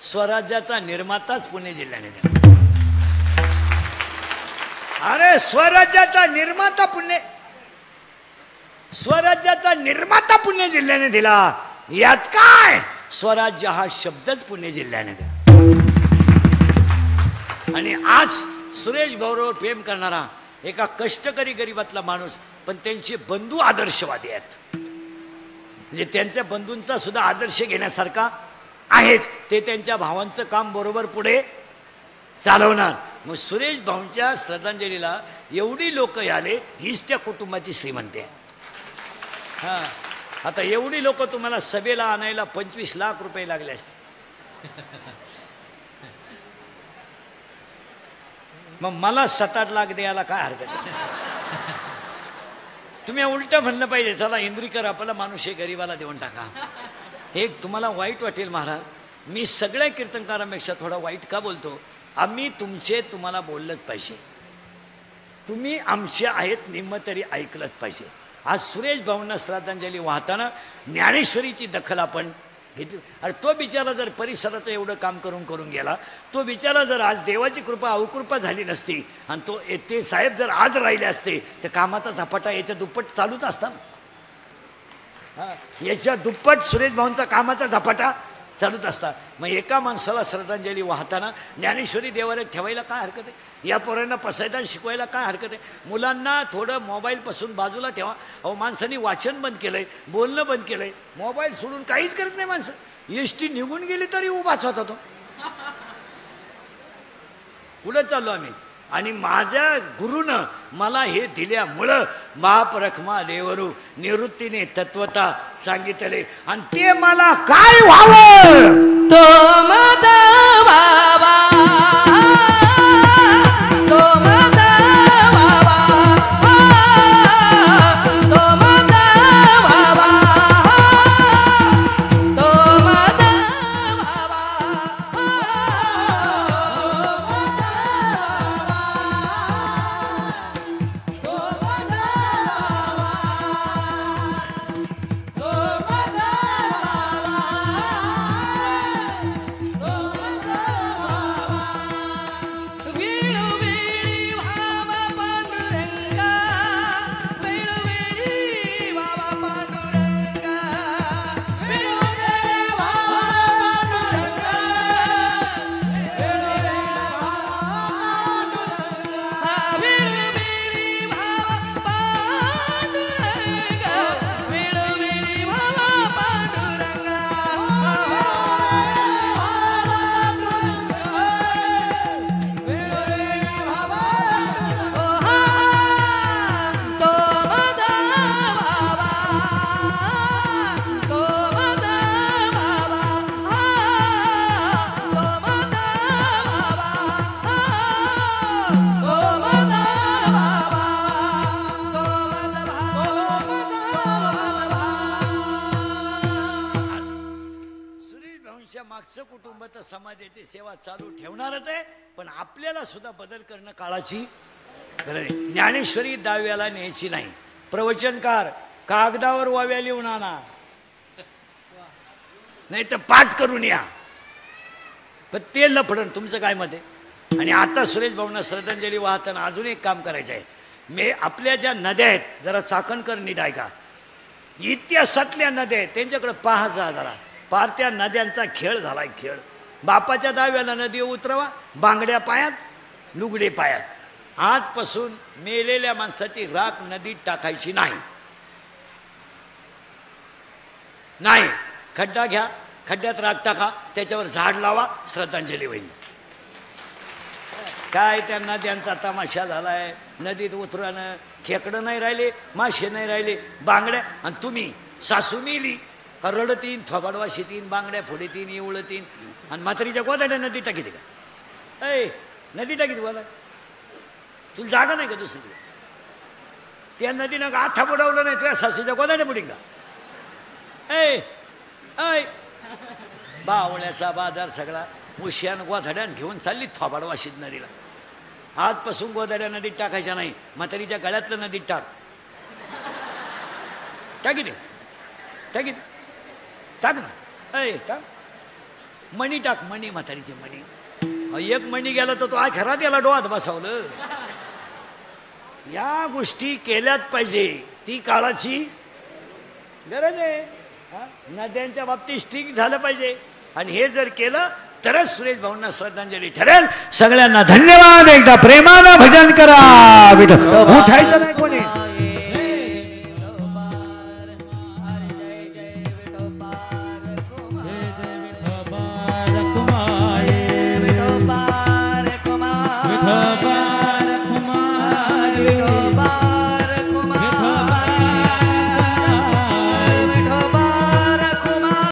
Speaker 1: स्वराज्याचा निर्माताच पुणे जिल्ह्याने दिला. अरे स्वराज्याचा निर्माता पुणे, स्वराज्याचा निर्माता पुणे जिल्ह्याने दिला. यात काय स्वराज्य हा शब्दच पुणे जिल्ह्याने दिला. आणि आज सुरेश भाऊरावर प्रेम करणारा एका कष्टकरी गरिबातला माणूस, पण त्यांचे बंधू आदर्शवादी आहेत. म्हणजे त्यांच्या बंधूंचा सुद्धा आदर्श घेण्यासारखा आहेत. ते त्यांच्या भावांचं काम बरोबर पुढे चालवणार. मग सुरेश भाऊंच्या श्रद्धांजलीला एवढी लोक आले, हीच त्या कुटुंबाची श्रीमंती आहे. हां आता एवढी लोक तुम्हाला सभेला आणायला 25 लाख रुपये लागले असते. मग मला 7-8 लाख द्यायला काय हरकत आहे? तुम्ही उलट म्हणलं पाहिजे, चला इंद्रिकर आपला माणूस आहे, गरीबाला देऊन टाका. एक तुम्हाला वाईट वाटेल महाराज, मी सगळ्या कीर्तनकारांपेक्षा थोडा वाईट का बोलतो? आम्ही तुमचे तुम्हाला बोललंच पाहिजे. तुम्ही आमचे आहेत निम्म तरी ऐकलंच पाहिजे. आज सुरेश भाऊंना श्रद्धांजली वाहताना ज्ञानेश्वरीची दखल आपण घेतली. अरे तो बिचारा जर परिसराचं एवढं काम करून गेला, तो बिचारा जर आज देवाची कृपा अवकृपा झाली नसती आणि ते साहेब जर आज राहिले असते तर कामाचा झपाटा याच्या दुप्पट चालूच असता. याच्या दुप्पट सुरेश भाऊंचा कामाचा झपाटा चालूच असता. मग एका माणसाला श्रद्धांजली वाहताना ज्ञानेश्वरी देवालयात ठेवायला काय हरकत आहे? या पोरांना पसायदान शिकवायला काय हरकत आहे? मुलांना थोडं मोबाईलपासून बाजूला ठेवा. अहो माणसांनी वाचन बंद केलंय, बोलणं बंद केलंय, मोबाईल सोडून काहीच करत नाही माणसं. एसटी निघून गेली तरी उभाच होता तो. पुढं चाललो आम्ही. आणि माझ्या गुरुनं मला हे दिल्यामुळं महापरखमा देवरू निवृत्तीने तत्वता सांगितले. आणि ते मला काय व्हावं
Speaker 2: तो माझा बाबा, तो माझा बाबा, तो माझा बाबा, तो माझा
Speaker 1: मागचं कुटुंब तर समाजाची सेवा चालू ठेवणारच आहे, पण आपल्याला सुद्धा बदल करणं काळाची गरज आहे. ज्ञानेश्वरी दाव्याला न्यायची नाही. प्रवचनकार कागदावर वाव्या लिहून आणा, नाही तर पाठ करून या. पण ते लफडण तुमचं काय मत आहे? आणि आता सुरेश भाऊंना श्रद्धांजली वाहताना अजून एक काम करायचं आहे. मी आपल्या ज्या नद्या आहेत जरा चाकणकर नीट ऐका. इतिहासातल्या नद्या आहेत त्यांच्याकडे पहा जरा. पार त्या नद्यांचा खेळ झालाय खेळ. बापाच्या दाव्याला नदी उतरवा, बांगड्या पायात लुगडे पायात. आजपासून मेलेल्या माणसाची राख नदीत टाकायची नाही. नाही, खड्डा घ्या, खड्ड्यात राख टाका, त्याच्यावर झाड लावा, श्रद्धांजली होईल. काय त्या नद्यांचा तमाशा झालाय. नदीत उतरानं खेकडं नाही राहिले, मासे नाही राहिले, बांगड्या. आणि तुम्ही सासू मेली का रडतीन, थोबाडवा शेतीन, बांगड्या फोडीतीन, इवळतीन, आणि म्हातारीच्या गोदाड्या नदी टाकीते का? नदी टाकीत बोला, तुला जागा नाही का दुसरीकडे? त्या नदीनं गाथा बुडवलं नाही तुझ्या सासूच्या गोदाडे बुडिंग का ऐ ऐ बावळ्याचा बाजार सगळा उशियान गोधड्यान घेऊन चालली थोबाड वाशीत नदीला. आजपासून गोधड्या नदीत टाकायच्या नाही, म्हातारीच्या गळ्यातलं नदीत टाक. टाकी दे टाकी टाक ना ऐ टाक. मणी टाक, मणी म्हातारीचे मणी. एक मणी गेला तर तो आज खरा त्याला डोळ्यात बसवलं. या गोष्टी केल्यात पाहिजे, ती काळाची गरज आहे. नद्यांच्या बाबतीत स्ट्रिक्ट झालं पाहिजे आणि हे जर केलं तरच सुरेश भाऊंना श्रद्धांजली ठरेल. सगळ्यांना धन्यवाद. एकदा प्रेमानं भजन करा. उठायचं नाही कोणी.
Speaker 2: विठोबा